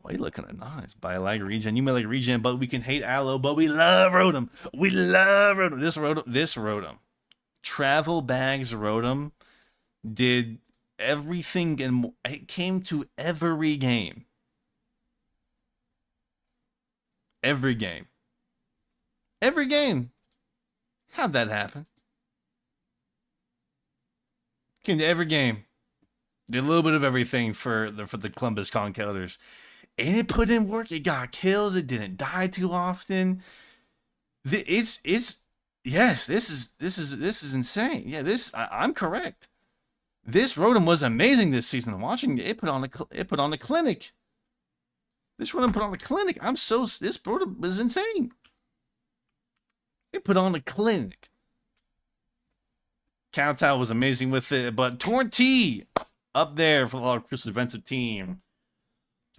Why you looking at nice? By like regen, you may like regen, but we can hate Aloe, but we love Rotom. We love Rotom. This Rotom. Travel bags Rotom did everything, and it came to every game. Every game. Every game. How'd that happen? Came to every game. Did a little bit of everything for the Columbus Conkelders. And it put in work. It got kills. It didn't die too often. This is insane. Yeah, I'm correct. This Rotom was amazing this season. Watching it put on a clinic. This Rotom put on a clinic. This Rotom is insane. It put on a clinic. Kowtow was amazing with it, but Torrentee up there for the All Crystal defensive team.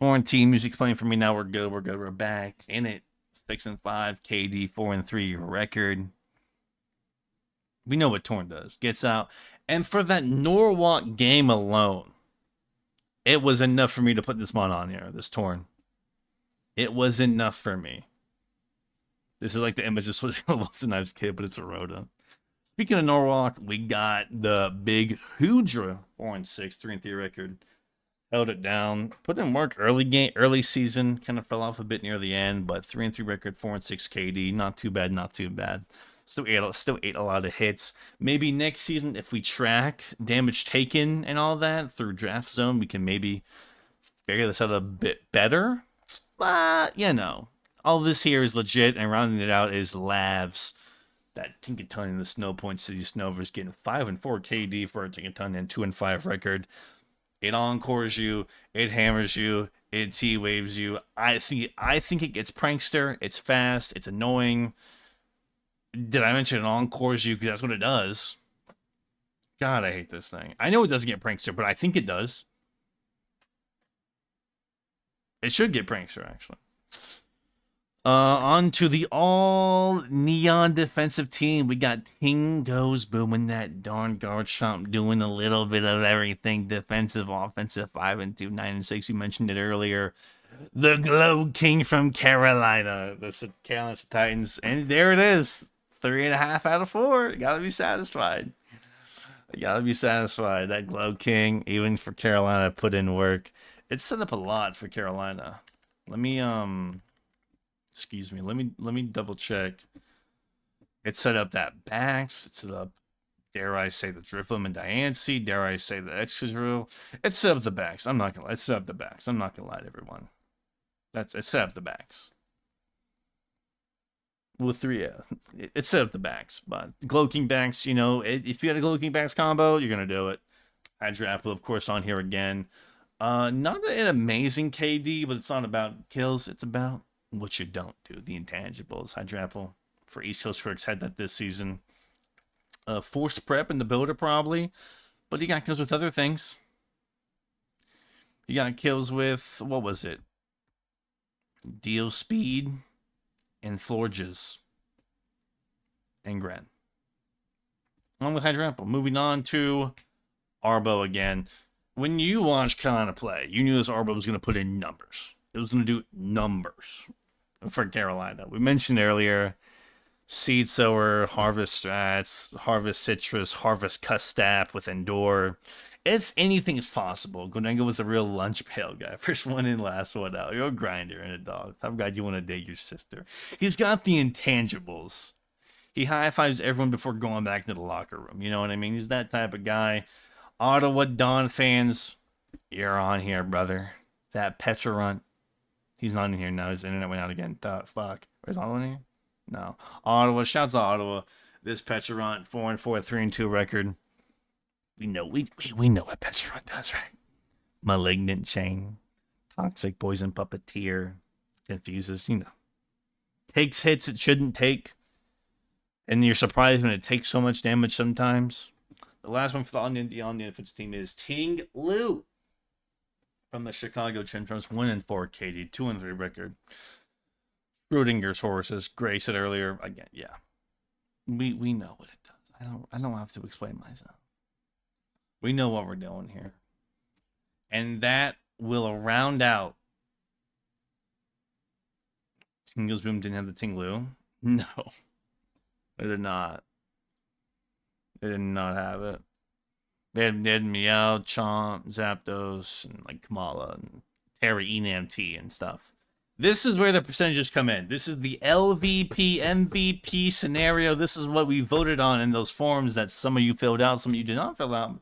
Torrentee music's playing for me now. We're good. We're back in it. 6-5, KD 4-3 record. We know what Torn does. Gets out, and for that Norwalk game alone, it was enough for me to put this mon on here. This Torn. It was enough for me. This is like the image of Wilson Knives kid, but it's a Rotom. Speaking of Norwalk, we got the big Hudra 4-6, 3-3 record. Held it down, put in work early season, kind of fell off a bit near the end, but 3-3 record, 4-6 KD, not too bad. Still ate a lot of hits. Maybe next season, if we track damage taken and all that through Draft Zone, we can maybe figure this out a bit better. But all this here is legit, and rounding it out is Labs. That Tinkaton in the Snow Point City Snovers getting 5 and 4 KD for a Tinkaton and 2 and 5 record. It encores you, it hammers you, it T-waves you. I think it gets prankster. It's fast, it's annoying. Did I mention it encores you? Because that's what it does. God, I hate this thing. I know it doesn't get prankster, but I think it does. It should get prankster, actually. On to the all neon defensive team. We got Ting Goes booming that darn guard chomp, doing a little bit of everything. Defensive, offensive, 5-2, 9-6. We mentioned it earlier. The Glow King from Carolina, the Carolina Titans, and there it is. 3.5 out of 4. You gotta be satisfied. That Glow King, even for Carolina, put in work. It's set up a lot for Carolina. Let me excuse me. Let me double check. It set up that Bax. It set up, dare I say, the Drifloon and Diancie. Dare I say the Excadrill. It set up the Bax. I'm not gonna lie. It set up the Bax. I'm not gonna lie to everyone. It set up the Bax. Well, 3, yeah. It set up the Bax, but Glow King Bax, if you had a Glow King Bax combo, you're gonna do it. Hydrapple, of course, on here again. Not an amazing KD, but it's not about kills. It's about what you don't do. The intangibles. Hydrapple for East Coast Crooks had that this season. Forced prep in the builder probably, but he got kills with other things. He got kills with, what was it? Deal speed and Florges and Gren. Along with Hydrapple. Moving on to Arbo again. When you watched Carolina play, you knew this Arbo was going to put in numbers. It was going to do numbers for Carolina. We mentioned earlier, Seed Sower, Harvest Strats, Harvest Citrus, Harvest Custap with Endure. Anything is possible. Gonenga was a real lunch pail guy. First one in, last one out. You're a grinder and a dog. Type of guy you want to date your sister. He's got the intangibles. He high-fives everyone before going back to the locker room. You know what I mean? He's that type of guy. Ottawa Dawn fans, you're on here, brother. That Petrarunt. He's not in here now. His internet went out again. Fuck. Is Ottawa in here? No. Ottawa, shouts out Ottawa. This Petcherant, 4-4, 3-2 record. We know what Petcherant does, right? Malignant Chain, Toxic Poison Puppeteer, confuses, takes hits it shouldn't take, and you're surprised when it takes so much damage sometimes. The last one for the on-the defense team is Ting Lu from the Chicago Chimchars, 1-4 KD, 2-3 record. Schrodinger's horses. Gray said earlier. Again, yeah, we know what it does. I don't have to explain myself. We know what we're doing here, and that will round out. Tingle's Boom didn't have the Tinglu. No, they did not. They did not have it. They had Meow, Chomp, Zapdos, and like Kamala and Terra Enam and stuff. This is where the percentages come in. This is the LVP, MVP scenario. This is what we voted on in those forms that some of you filled out, some of you did not fill out.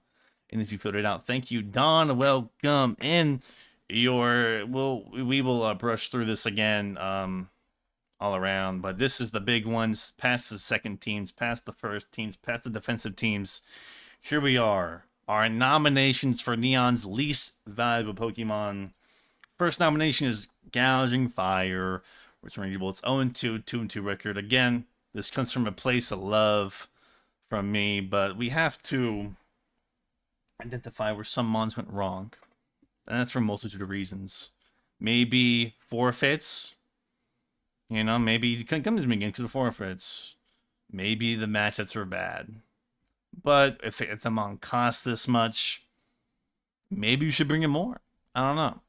And if you filled it out, thank you, Don. Welcome in. We will brush through this again all around. But this is the big ones, past the second teams, past the first teams, past the defensive teams. Here we are. Our nominations for Neon's least valuable Pokemon. First nomination is Gouging Fire, which is rangeable. It's 0-2, 2-2 record. Again, this comes from a place of love from me, but we have to identify where some mons went wrong. And that's for a multitude of reasons. Maybe forfeits. Maybe you couldn't come to me again because of forfeits. Maybe the matchups were bad. But if the mon costs this much, maybe you should bring in more. I don't know.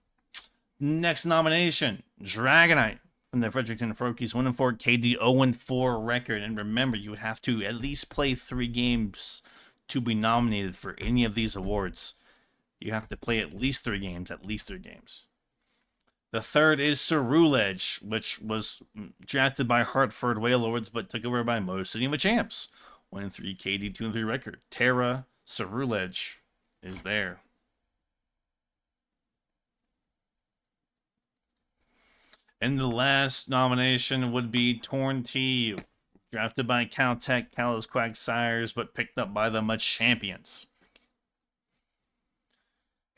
Next nomination, Dragonite from the Fredericton Frokies, 1-4 KD, 0-4 record. And remember, you have to at least play 3 games to be nominated for any of these awards. You have to play at least 3 games, The third is Ceruledge, which was drafted by Hartford Whalelords, but took over by Motor City Machamps. 1-3 KD, 2-3 record. Terra Ceruledge is there. And the last nomination would be Torn Teal, drafted by Caltech, Kalos Quagsires, but picked up by the Machampions.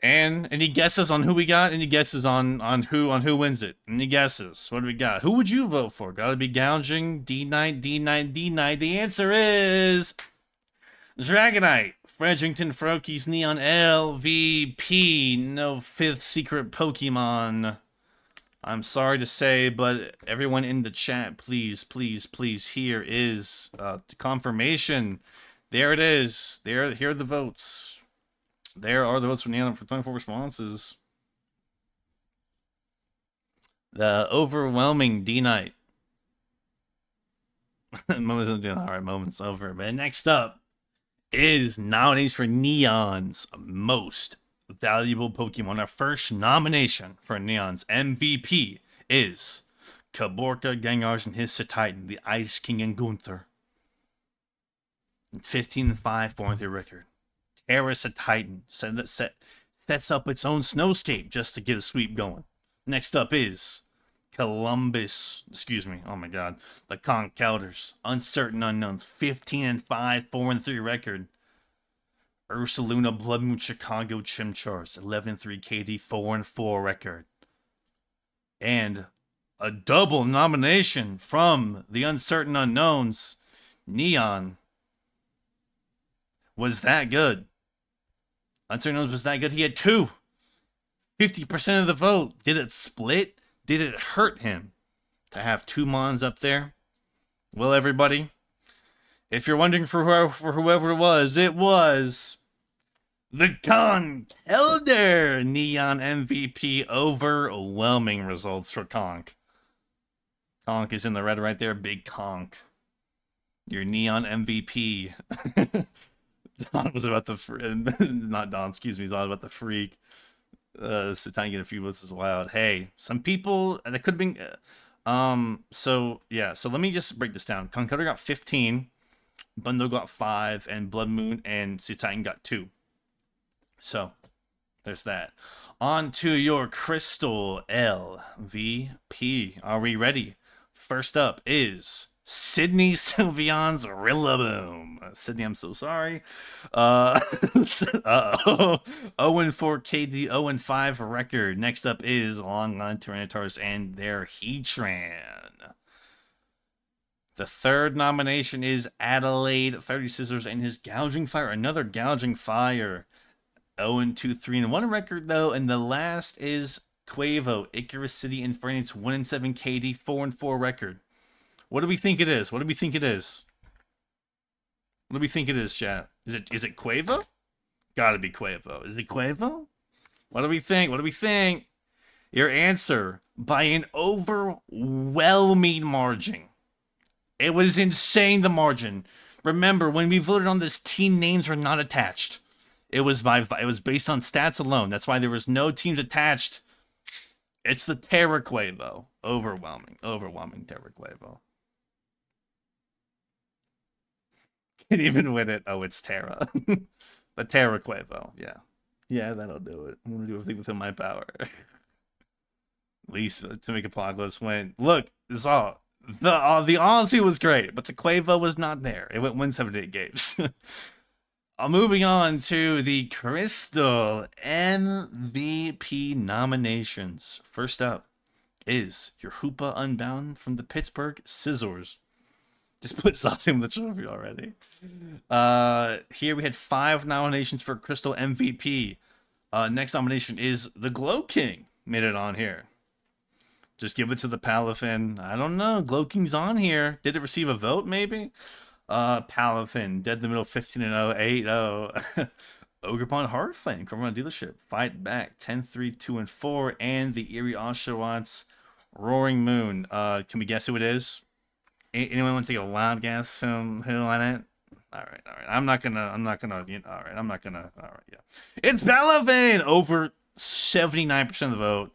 And any guesses on who we got? Any guesses on who wins it? Any guesses? What do we got? Who would you vote for? Gotta be Gouging, D-Knight, D-Knight, D-Knight. The answer is Dragonite. Fredericton Frokies Neon LVP. No 5th secret Pokemon. I'm sorry to say, but everyone in the chat, please, here is confirmation. There it is. Here are the votes. There are the votes for Neon for 24 responses. The overwhelming D-Knight. Moment's over. But next up is nominees for Neon's most valuable Pokemon. Our first nomination for Neon's MVP is Kaborka, Gengars, and his Titan, the Ice King and Gunther. 15-5, 4-3 record. Terra Titan sets up its own snowscape just to get a sweep going. Next up is Columbus. Oh my god. The Conkelders. Uncertain Unknowns. 15-5, 4-3 record. Ursaluna, Bloodmoon, Chicago Chimchars, 11-3 KD, 4-4 record. And a double nomination from the Uncertain Unknowns. Neon was that good. Uncertain Unknowns was that good. He had 2. 50% of the vote. Did it split? Did it hurt him to have 2 mons up there? Well, everybody, if you're wondering for whoever it was the Conkeldor Neon MVP. Overwhelming results for Conk. Conk is in the red right there. Big Conk. Your Neon MVP. Don was about the... Not Don, excuse me. He's all about the freak. So time to get a few votes is wild. Hey, some people... That could have been... So let me just break this down. Conkeldor got 15. Bundle got 5. And Bloodmoon and Titan got 2. So, there's that. On to your Crystal LVP. Are we ready? First up is Sydney Sylveon's Rillaboom. Sydney, I'm so sorry. 0-4 KD, 0-5 record. Next up is Longline Tyranitar's and their Heatran. The third nomination is Adelaide 30 Scissors and his Gouging Fire. Another Gouging Fire. 0-2, 3-1 record, though. And the last is Quavo, Icarus City Infernate's 1-7 KD, 4-4 record. What do we think it is? What do we think it is? What do we think it is, chat? Is it Quavo? Gotta be Quavo. Is it Quavo? What do we think? What do we think? Your answer, by an overwhelming margin. It was insane, the margin. Remember, when we voted on this, team names were not attached. It was based on stats alone. That's why there was no teams attached. It's the Terra Quavo. Overwhelming Terra Quavo. Can't even win it. Oh, it's Terra. The Terra Quavo. Yeah. Yeah, that'll do it. I'm gonna do everything within my power. At least to make Apocalypse win. Look, this all the Aussie was great, but the Quavo was not there. It went 178 games. Moving on to the Crystal MVP nominations. First up is your Hoopa Unbound from the Pittsburgh Scissors. Just put Saucy in the trophy already. Here we had 5 nominations for Crystal MVP. Next nomination is the Glow King. Made it on here. Just give it to the Palafin. I don't know. Glow King's on here. Did it receive a vote, maybe? Palafin, dead in the middle, 15-0, 8-0. Orgerpon Heartflame, come on dealership. Fight back, 10-3, 2-4. And the Eerie Oshawott Roaring Moon. Can we guess who it is? Anyone want to take a wild guess who on it? All right. I'm not gonna, all right, yeah. It's Palafin! Over 79% of the vote.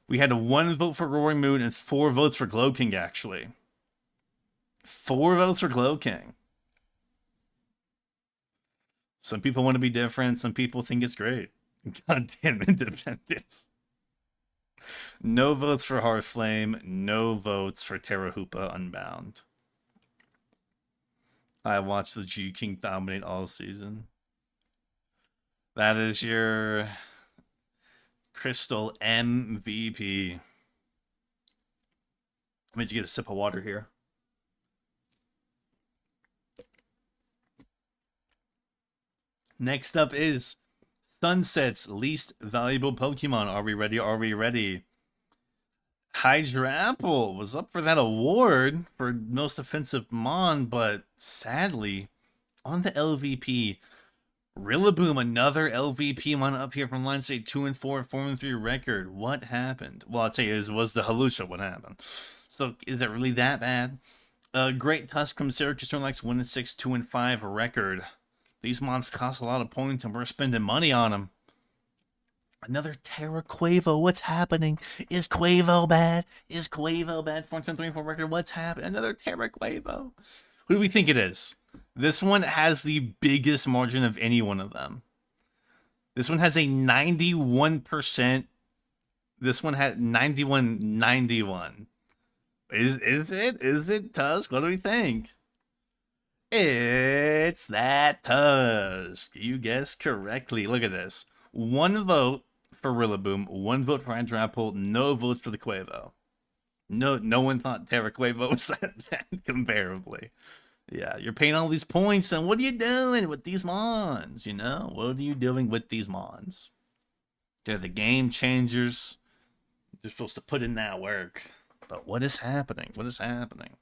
We had 1 vote for Roaring Moon and 4 votes for Glow King, actually. 4 votes for Glow King. Some people want to be different. Some people think it's great. Goddamn independence. No votes for Hearthflame. No votes for Terra Hoopa Unbound. I watched the G King dominate all season. That is your Crystal MVP. I made you get a sip of water here. Next up is Sunset's least valuable Pokemon. Are we ready? Are we ready? Hydrapple was up for that award for most offensive Mon, but sadly, on the LVP, Rillaboom, another LVP Mon up here from line state 2-4, 4-3 record. What happened? Well, I'll tell you, it was the Halucha. What happened? So, is it really that bad? Great Tusk from Syracuse Stormlax 1-6, 2-5 record. These mons cost a lot of points, and we're spending money on them. Another Terra Quavo. What's happening? Is Quavo bad? Is Quavo bad? 4-3-4 record. What's happening? Another Terra Quavo. Who do we think it is? This one has the biggest margin of any one of them. This one has a 91%. This one had 91. Is it Tusk? What do we think? It's that Tusk. You guessed correctly. Look at this. 1 vote for Rillaboom, 1 vote for Hydrapple, no votes for the Quavo. No one thought Terra Quavo was that bad comparably. Yeah, you're paying all these points, and what are you doing with these mons? You know, what are you doing with these mons? They're the game changers. They're supposed to put in that work. But what is happening? What is happening?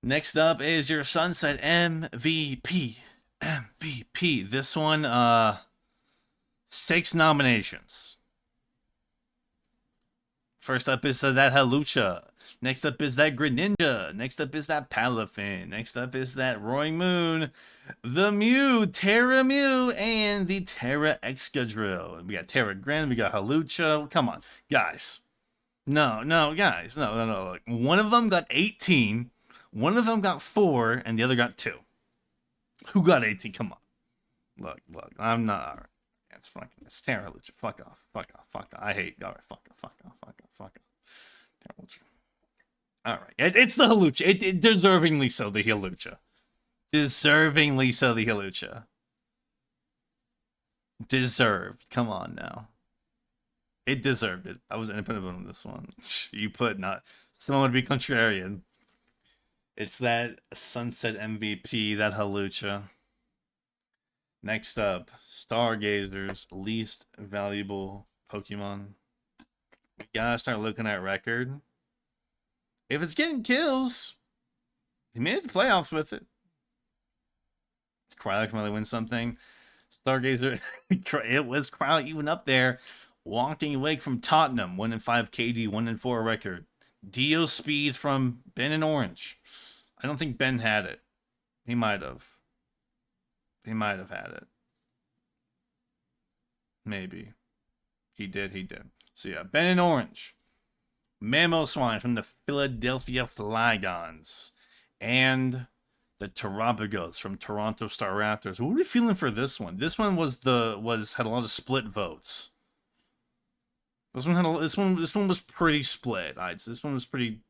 Next up is your Sunset MVP. MVP. This one, 6 nominations. First up is that Halucha. Next up is that Greninja. Next up is that Palafin. Next up is that Roaring Moon, the Mew, Terra Mew, and the Terra Excadrill. We got Terra Grand, we got Halucha. Come on, guys. No, guys. No. Look, one of them got 18. One of them got 4, and the other got 2. Who got 18? Come on. Look. I'm not. All right. It's Terra Lucha. Fuck off. I hate. All right. Fuck off. Terra Lucha. All right. It's the Halucha. It deservingly so, the Halucha. Deservingly so, the Halucha. Deserved. Come on now. It deserved it. I was independent on this one. You put not. Someone would be contrarian. It's that Sunset MVP, that Halucha. Next up, Stargazer's least valuable Pokemon. We gotta start looking at record. If it's getting kills, he made the playoffs with it. Krylik finally win something. Stargazer, it was Krylik even up there, walking away from Tottenham, 1-5 KD, 1-4 record. Dio speed from Ben and Orange. I don't think Ben had it. He might have. He might have had it. Maybe. He did. So yeah, Ben and Orange. Mamoswine from the Philadelphia Flygons. And the Terrapagos from Toronto Star Raptors. What are we feeling for this one? This one had a lot of split votes. This one was pretty split. This one was pretty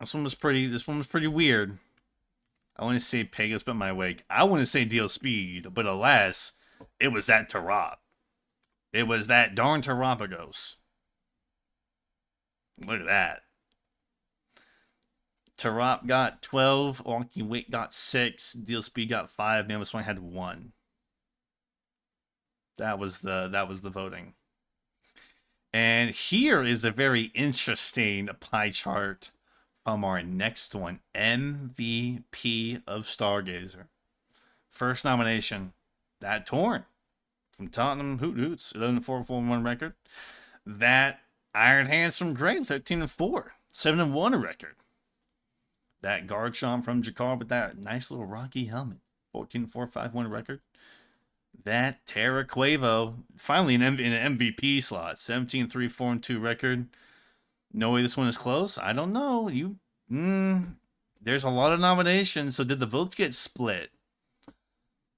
This one was pretty weird. I want to say Pegasus, but my wake. I want to say Deal Speed, but alas, it was that Terrap. It was that darn Terrapagos. Look at that. Terrap got 12, Wonky Wake got 6, Deal Speed got 5, Mamoswine had 1. That was the voting. And here is a very interesting pie chart from our next one, MVP of Stargazer. First nomination, that Torn from Tottenham Hoot Hoots, 11-4-4-1 record. That Iron Hands from Gray, 13-4, 7-1 record. That Garchomp from Jakar with that nice little rocky helmet, 14-4-5-1 record. That Terra Quavo, finally in an MVP slot, 17-3-4-2 record. No way this one is close? I don't know. There's a lot of nominations, so did the votes get split?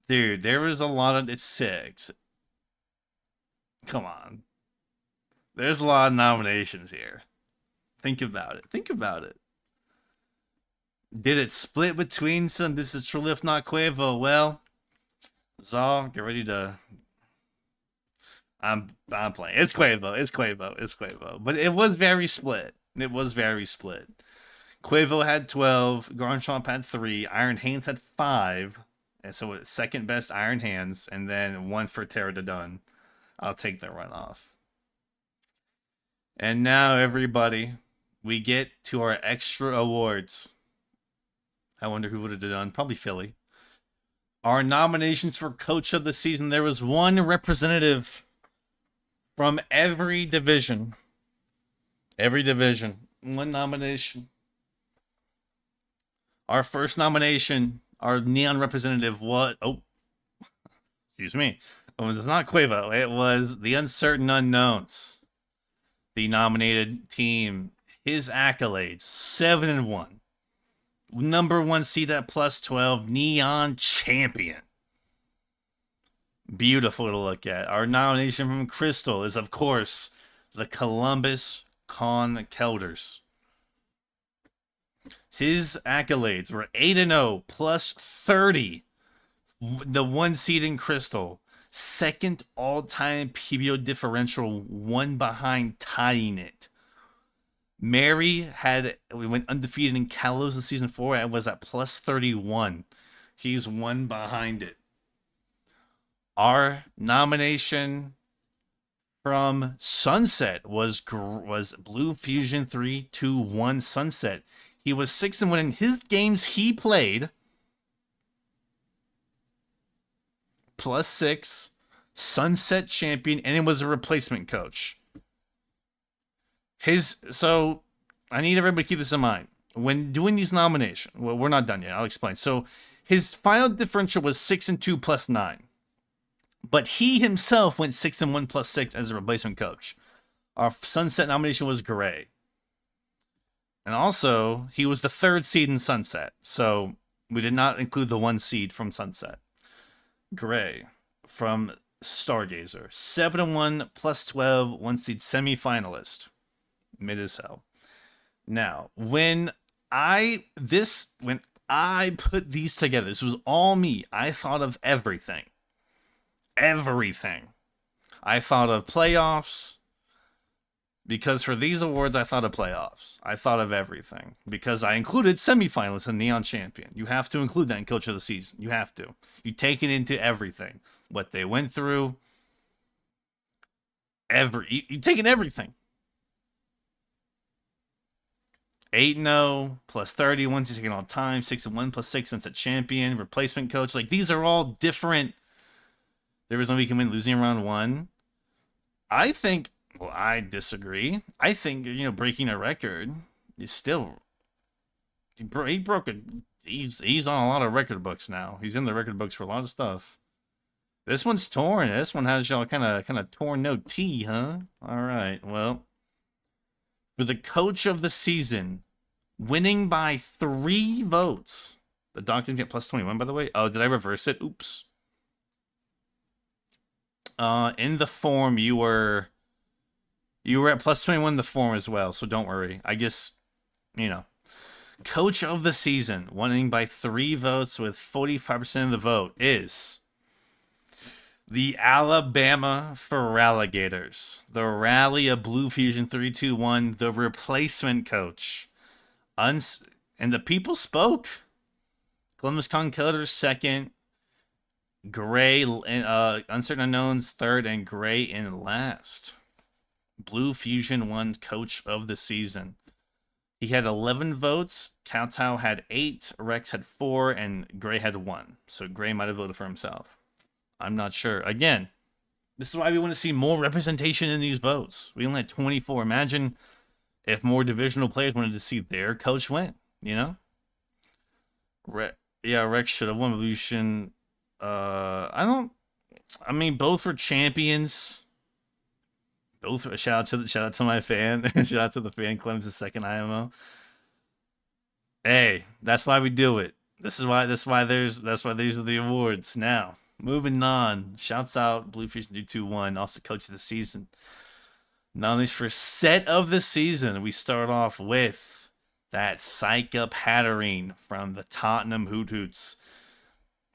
Dude, there was a lot of... It's 6. Come on. There's a lot of nominations here. Think about it. Did it split between some? This is Trelif, not Quavo. Well, Zal, get ready to... I'm playing. It's Quavo. But it was very split. Quavo had 12, Garchomp had 3, Iron Hands had 5, and so it's second best Iron Hands, and then 1 for Pterodon. I'll take the runoff. And now, everybody, we get to our extra awards. I wonder who would have done. Probably Philly. Our nominations for Coach of the Season. There was one representative from every division. One nomination. Our first nomination, our neon representative, what? Oh, excuse me. It was not Quavo. It was the Uncertain Unknowns. The nominated team, his accolades, 7-1. Number 1 seed at +12, Neon Champion. Beautiful to look at. Our nomination from Crystal is, of course, the Columbus Conkelders. His accolades were 8-0 +30. The 1 seed in Crystal. Second all-time PBO differential, 1 behind tying it. Mary we went undefeated in Kalos in Season 4. I was at +31. He's 1 behind it. Our nomination from Sunset was Blue Fusion 3-2-1 Sunset. He was 6-1 in his games he played. +6, Sunset champion, and it was a replacement coach. So I need everybody to keep this in mind. When doing these nominations, well, we're not done yet. I'll explain. So his final differential was 6-2 +9. But he himself went 6-1 +6 as a replacement coach. Our Sunset nomination was Gray. And also, he was the 3rd seed in Sunset. So we did not include the 1 seed from Sunset. Gray from Stargazer. 7-1 +12, 1 seed semifinalist. Mid as hell. Now, when I put these together, this was all me. I thought of everything. Everything. I thought of playoffs. Because for these awards, I thought of playoffs. I thought of everything. Because I included semifinalists and Neon Champion. You have to include that in Coach of the Season. You have to. You take it into everything. What they went through. You take in everything. 8-0 plus 30 once he's taking all time. 6-1 plus 6 since a champion. Replacement coach. Like, these are all different. There was no we can win losing in round 1. I think... Well, I disagree. I think, breaking a record is still... He broke it. He's on a lot of record books now. He's in the record books for a lot of stuff. This one's torn. This one has y'all kind of torn no T, huh? All right, well. For the Coach of the Season, winning by 3 votes. The dog didn't get plus 21, by the way. Oh, did I reverse it? Oops. In the form, you were at plus 21 in the form as well, so don't worry. I guess, Coach of the Season, winning by 3 votes with 45% of the vote is the Alabama Feraligators. The Rally of Blue Fusion 3-2-1, the replacement coach. And the people spoke. Columbus Conquistadors second. Gray, Uncertain Unknowns third, and Gray in last. Blue Fusion won Coach of the Season. He had 11 votes. Kowtow had 8. Rex had 4, and Gray had 1. So Gray might have voted for himself. I'm not sure. Again, this is why we want to see more representation in these votes. We only had 24. Imagine if more divisional players wanted to see their coach win, Rex should have won Evolution. Both were champions. Shout out to my fan. Shout out to the fan Clem's the second IMO. Hey, that's why we do it. That's why these are the awards. Now, moving on. Shouts out Blue Fusion 2-2-1, also Coach of the Season. Nominees for Set of the Season. We start off with that Psych Up Hattering from the Tottenham Hoot Hoots.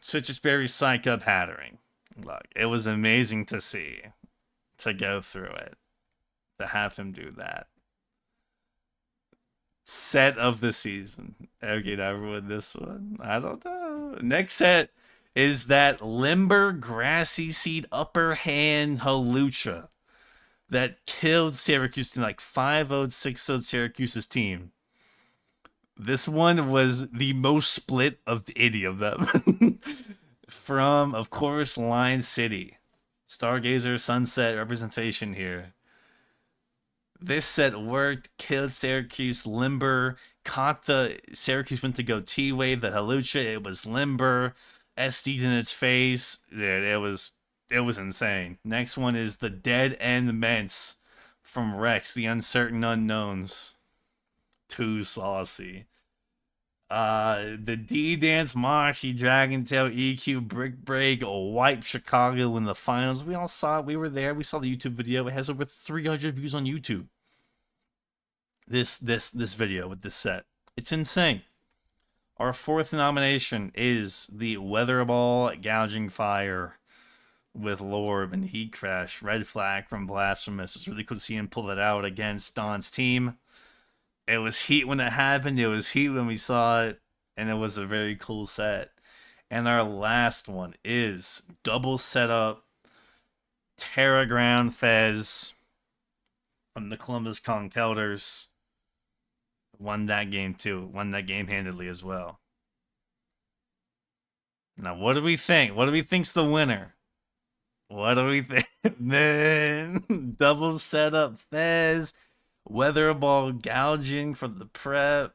Citrus Berry Psych Up Hattering. Look, it was amazing to see. To go through it. To have him do that. Set of the Season. Okay, everyone, this one. I don't know. Next set is that Limber Grassy Seed Upper Hand Halucha that killed Syracuse in like 5-0, 6-0 Syracuse's team. This one was the most split of any of them. From, of course, Line City. Stargazer Sunset representation here. This set worked, killed Syracuse. Limber caught the Syracuse went to go T-Wave, the Halucha. It was Limber. SD'd in its face. Yeah, it was insane. Next one is the Dead End Ments from Rex, the Uncertain Unknowns. Too saucy. The D-Dance Moxie, Dragon Tail, EQ, Brick Break, Wipe Chicago in the finals. We all saw it. We were there. We saw the YouTube video. It has over 300 views on YouTube. This video with this set. It's insane. Our 4th nomination is the Weatherball Gouging Fire with Lorb and Heat Crash. Red Flag from Blasphemous. It's really cool to see him pull it out against Don's team. It was heat when it happened. It was heat when we saw it. And it was a very cool set. And our last one is double setup Terra Ground Fez from the Columbus Conquistadors. Won that game too. Won that game handedly as well. Now, what do we think? What do we think's the winner? What do we think? Man, double setup Fez. Weatherball gouging for the prep.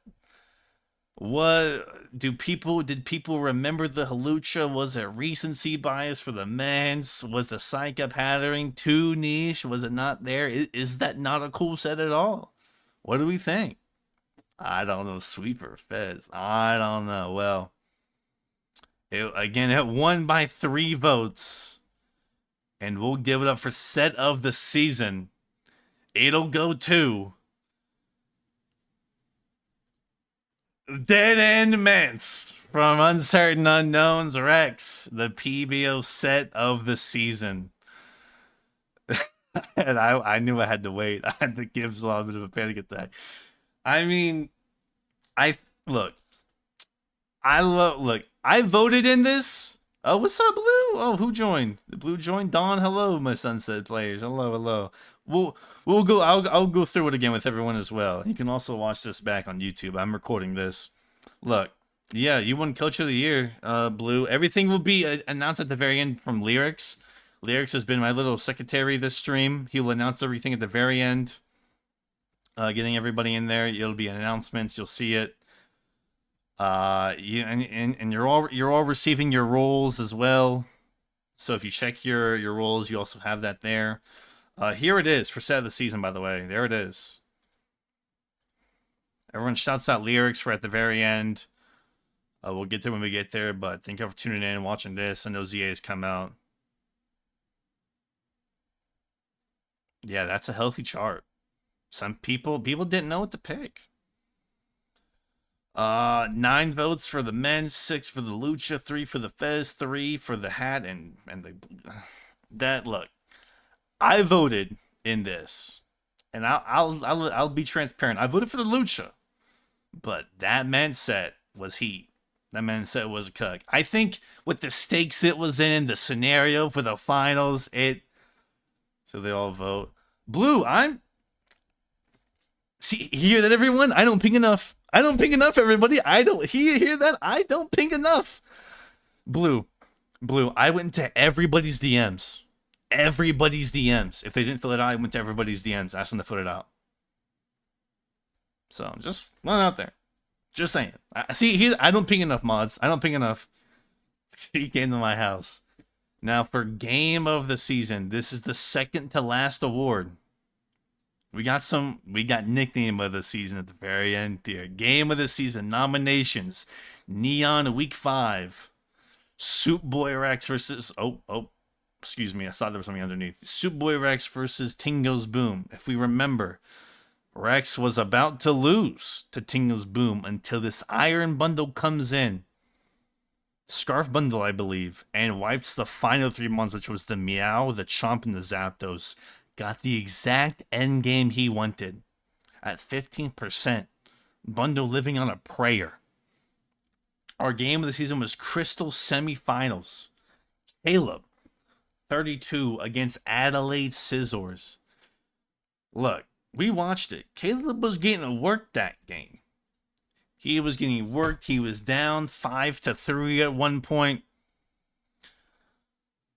Did people remember the Halucha? Was it recency bias for the men's? Was the Psych Up Hattering too niche? Was it not there? Is that not a cool set at all? What do we think? I don't know. Sweeper Fez. I don't know. Well, it won by 3 votes. And we'll give it up for Set of the Season. It'll go to Dead End Mints from Uncertain Unknowns Rex, the PBO set of the season. And I knew I had to wait. I had to give a bit of a panic attack. I mean, I look, look. I voted in this. Oh, what's up, Blue? Oh, who joined? The Blue joined. Dawn, hello, my Sunset players. Hello, hello. We'll go. I'll go through it again with everyone as well. You can also watch this back on YouTube. I'm recording this. Look, yeah, you won Coach of the Year, Blue. Everything will be announced at the very end from Lyrics. Lyrics has been my little secretary this stream. He will announce everything at the very end. Getting everybody in there. It'll be announcements. You'll see it. And you're all receiving your roles as well. So if you check your roles, you also have that there. Here it is for set of the season, by the way. There it is. Everyone shouts out Lyrics for at the very end. We'll get there when we get there, but thank you for tuning in and watching this. I know ZA's come out. Yeah, that's a healthy chart. Some people didn't know what to pick. 9 votes for the men, 6 for the Lucha, 3 for the Fez, 3 for the hat, and the that look. I voted in this, and I'll be transparent. I voted for the Lucha, but that men set was heat. That men set was a cook. I think with the stakes it was in, the scenario for the finals, so they all vote. Blue, see, hear that, everyone? I don't ping enough. I don't ping enough, everybody. I don't hear that. I don't ping enough. Blue, I went into everybody's DMs. Everybody's DMs. If they didn't fill it out, I went to everybody's DMs, asked them to fill it out. So just one out there. Just saying. See, I don't ping enough, mods. I don't ping enough. He came to my house. Now for game of the season, this is the second to last award. We got nickname of the season at the very end here. Game of the season nominations: Neon Week 5, Soup Boy Rex versus excuse me, I thought there was something underneath. Soup Boy Rex versus Tingo's Boom. If we remember, Rex was about to lose to Tingo's Boom until this Iron Bundle comes in. Scarf Bundle, I believe, and wipes the final 3 months, which was the Meow, the Chomp, and the Zapdos. Got the exact end game he wanted at 15%. Bundle living on a prayer. Our game of the season was Crystal Semifinals. Caleb, 32 against Adelaide Scissors. Look, we watched it. Caleb was getting worked that game. He was getting worked. He was down 5-3 at one point.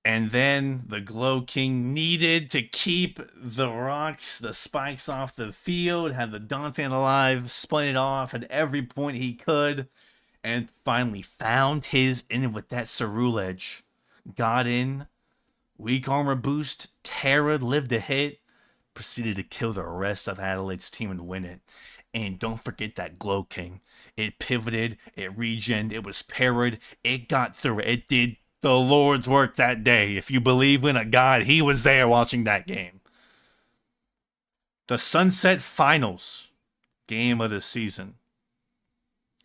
And then the Glow King needed to keep the rocks, the spikes off the field, had the Donphan alive, spun it off at every point he could, and finally found his in with that Cerule Edge. Got in, weak armor boost, Terra lived a hit, proceeded to kill the rest of Adelaide's team and win it. And don't forget that Glow King. It pivoted, it regened, it was parried, it got through it. It did the Lord's work that day. If you believe in a God, he was there watching that game. The Sunset Finals, game of the season.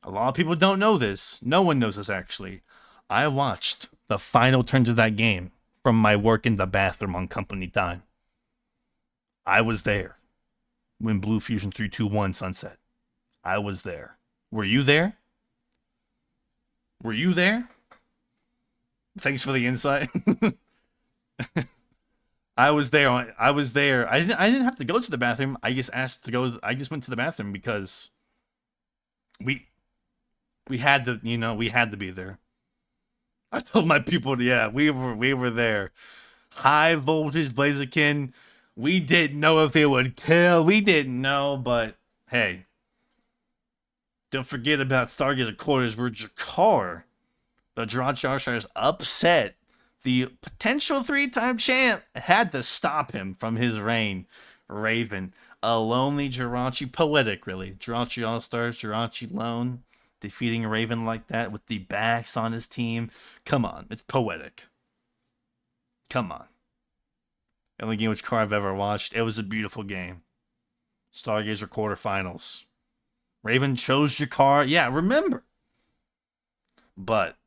A lot of people don't know this. No one knows this, actually. I watched the final turns of that game from my work in the bathroom on company time. I was there when Blue Fusion 3-2-1 sunset. I was there. Were you there? Were you there? Thanks for the insight. I was there. I didn't have to go to the bathroom. I just asked to go. I just went to the bathroom because we had to, we had to be there. I told my people, yeah, we were there. High voltage Blaziken. We didn't know if it would kill. We didn't know, but hey, don't forget about Stargazer quarters where Jakar, the Jirachi upset the potential 3-time champ, had to stop him from his reign. Raven, a lonely Jirachi, poetic really. Jirachi All-Stars, Jirachi lone, defeating Raven like that with the backs on his team. Come on, it's poetic. Come on. Only game which car I've ever watched. It was a beautiful game. Stargazer quarterfinals. Raven chose Jakar. Yeah, remember. But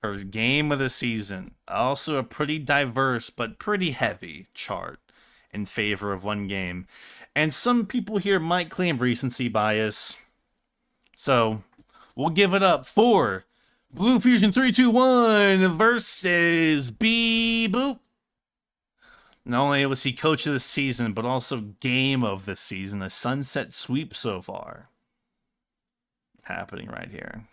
first game of the season, also a pretty diverse but pretty heavy chart in favor of one game. And some people here might claim recency bias. So we'll give it up for Blue Fusion 321 versus B Boop. Not only was he coach of the season, but also game of the season. A sunset sweep so far. Happening right here.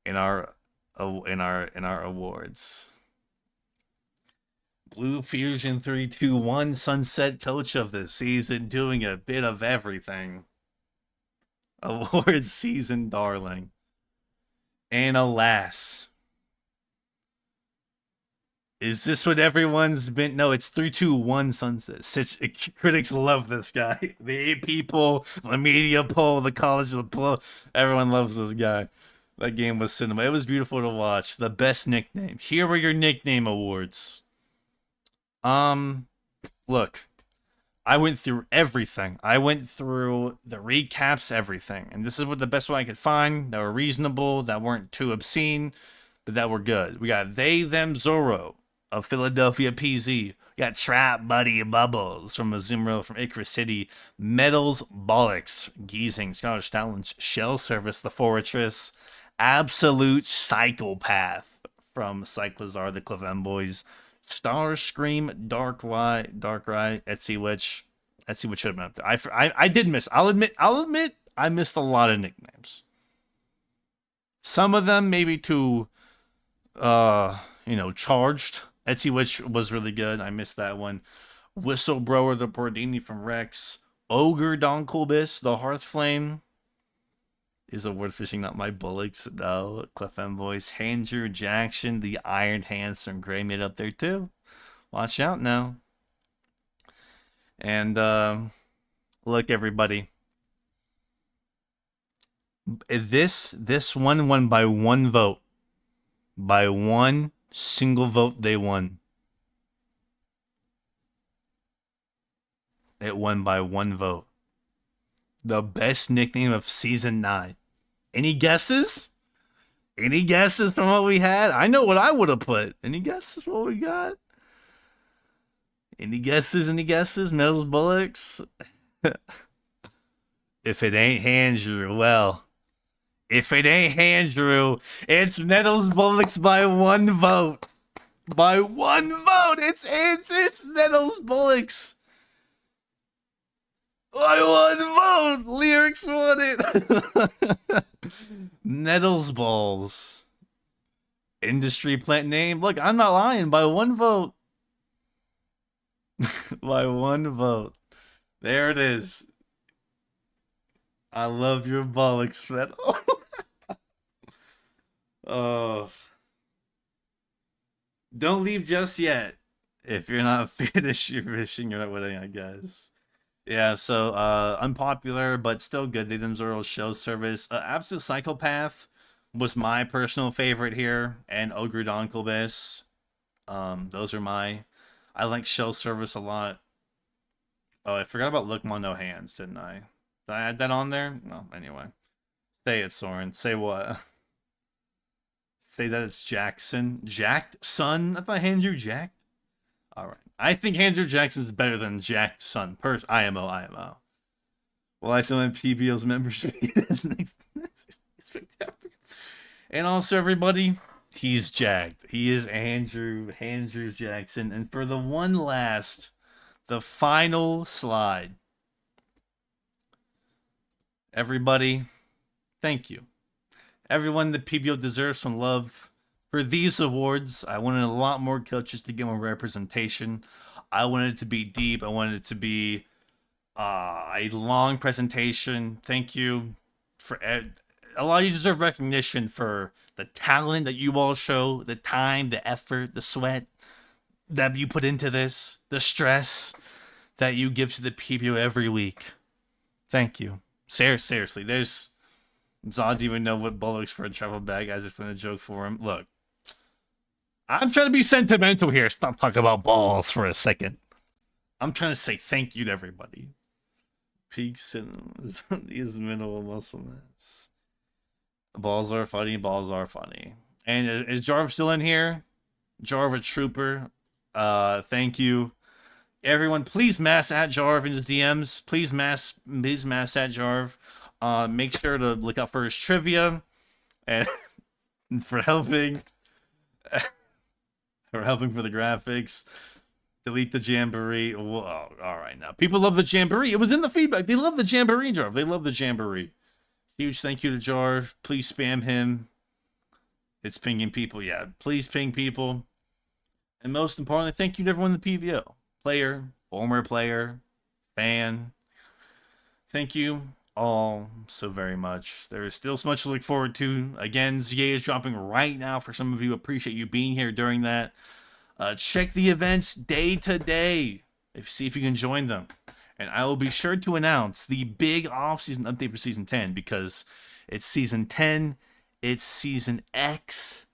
In our awards. Blue Fusion 321 Sunset Coach of the Season, doing a bit of everything. Awards season darling. And alas, is this what everyone's been? No, it's 321 Sunset. Critics love this guy. The 8 people, the media poll, the college of the poll, everyone loves this guy. That game was cinema. It was beautiful to watch. The best nickname. Here were your nickname awards. Look, I went through everything. I went through the recaps, everything. And this is what the best one I could find that were reasonable, that weren't too obscene, but that were good. We got They, Them, Zorro of Philadelphia PZ. We got Trap Buddy Bubbles from Azumarill from Icarus City. Metals Bollocks, Geezing, Scottish Talents, Shell Service, The Fortress. Absolute Psychopath from Cyclazar, the Clevem Boys. Star Scream, Dark Ride, Etsy Witch should have been up there. I did miss. I'll admit, I missed a lot of nicknames. Some of them maybe too, charged. Etsy Witch was really good. I missed that one. Whistleblower, the Bordini from Rex. Ogre Donkulbis, the Hearthflame. Is award fishing not my bullocks? No. Clefem Boys. Andrew Jackson, the Iron Hands from Gray made up there too. Watch out now. And look, everybody. This one won by one vote. By one single vote, they won. It won by one vote. The best nickname of season 9. Any guesses? Any guesses from what we had? I know what I would have put. Any guesses what we got? Any guesses? Any guesses? Metals Bullocks? If it ain't Andrew, well. If it ain't Andrew, it's Metals Bullocks by one vote. By one vote! It's Metals Bullocks. I won vote! Lyrics won it! Nettles Balls. Industry plant name. Look, I'm not lying. By one vote. By one vote. There it is. I love your bollocks, Fred. Oh. Don't leave just yet. If you're not finished, you're fishing, you're not winning, I guess. Yeah, so unpopular but still good. They Them Zoro's Show Service. Absolute Psychopath was my personal favorite here, and Ogre Donkulbis. Those are my. I like Show Service a lot. Oh, I forgot about Look No Hands, didn't I? Did I add that on there? No, anyway. Say it, Soren. Say what? Say that it's Jackson. Jacked Son? I thought Andrew Jacked. Alright. I think Andrew Jackson is better than Jacked Son. IMO. Well, I still have PBO's membership. next spectacular. And also, everybody, he's jagged. He is Andrew Jackson. And for the one last, the final slide. Everybody, thank you. Everyone, the PBO deserves some love. For these awards, I wanted a lot more coaches to get more representation. I wanted it to be deep. I wanted it to be a long presentation. Thank you for a lot of you deserve recognition for the talent that you all show, the time, the effort, the sweat that you put into this, the stress that you give to the PBO every week. Thank you. Seriously, there's Zod didn't even know what bullocks for a travel bag as if in a joke for him. Look, I'm trying to be sentimental here. Stop talking about balls for a second. I'm trying to say thank you to everybody. Peak cinemas. These minimal muscle mass. Balls are funny. Balls are funny. And is Jarv still in here? Jarv a trooper. Thank you. Everyone, please mass at Jarv in his DMs. Please mass at Jarv. Make sure to look out for his trivia and for helping for the graphics. Delete the Jamboree. Whoa, all right now. People love the Jamboree. It was in the feedback. They love the Jamboree, Jarv. They love the Jamboree. Huge thank you to Jarv. Please spam him. It's pinging people. Yeah, please ping people. And most importantly, thank you to everyone in the PVO. Player, former player, fan. Thank you all so very much. There is still so much to look forward to. Again, ZA is dropping right now for some of you. Appreciate you being here during that. Check the events day to day. See if you can join them. And I will be sure to announce the big off-season update for Season 10 because it's Season 10. It's Season X.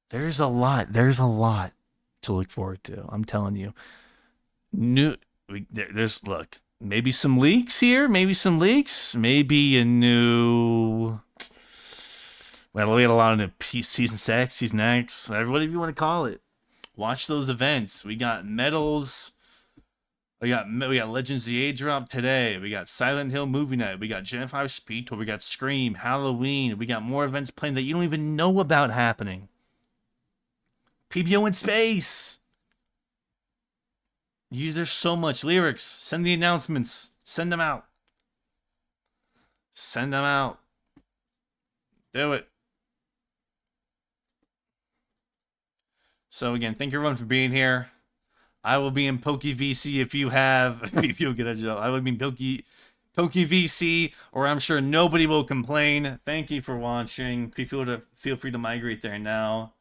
There's a lot to look forward to. I'm telling you. There's look. Maybe some leaks here. Maybe Maybe a new. Well, we had a lot of new Season 6, Season X, whatever you want to call it. Watch those events. We got medals. We got Legends ZA drop today. We got Silent Hill Movie Night. We got Gen 5 Speed Tour. We got Scream, Halloween. We got more events playing that you don't even know about happening. PBO in space. There's so much. Lyrics. Send the announcements. Send them out. Send them out. Do it. So again, thank you everyone for being here. I will be in Poke VC if you get a job. I will be in Poke VC, or I'm sure nobody will complain. Thank you for watching. Feel free to migrate there now.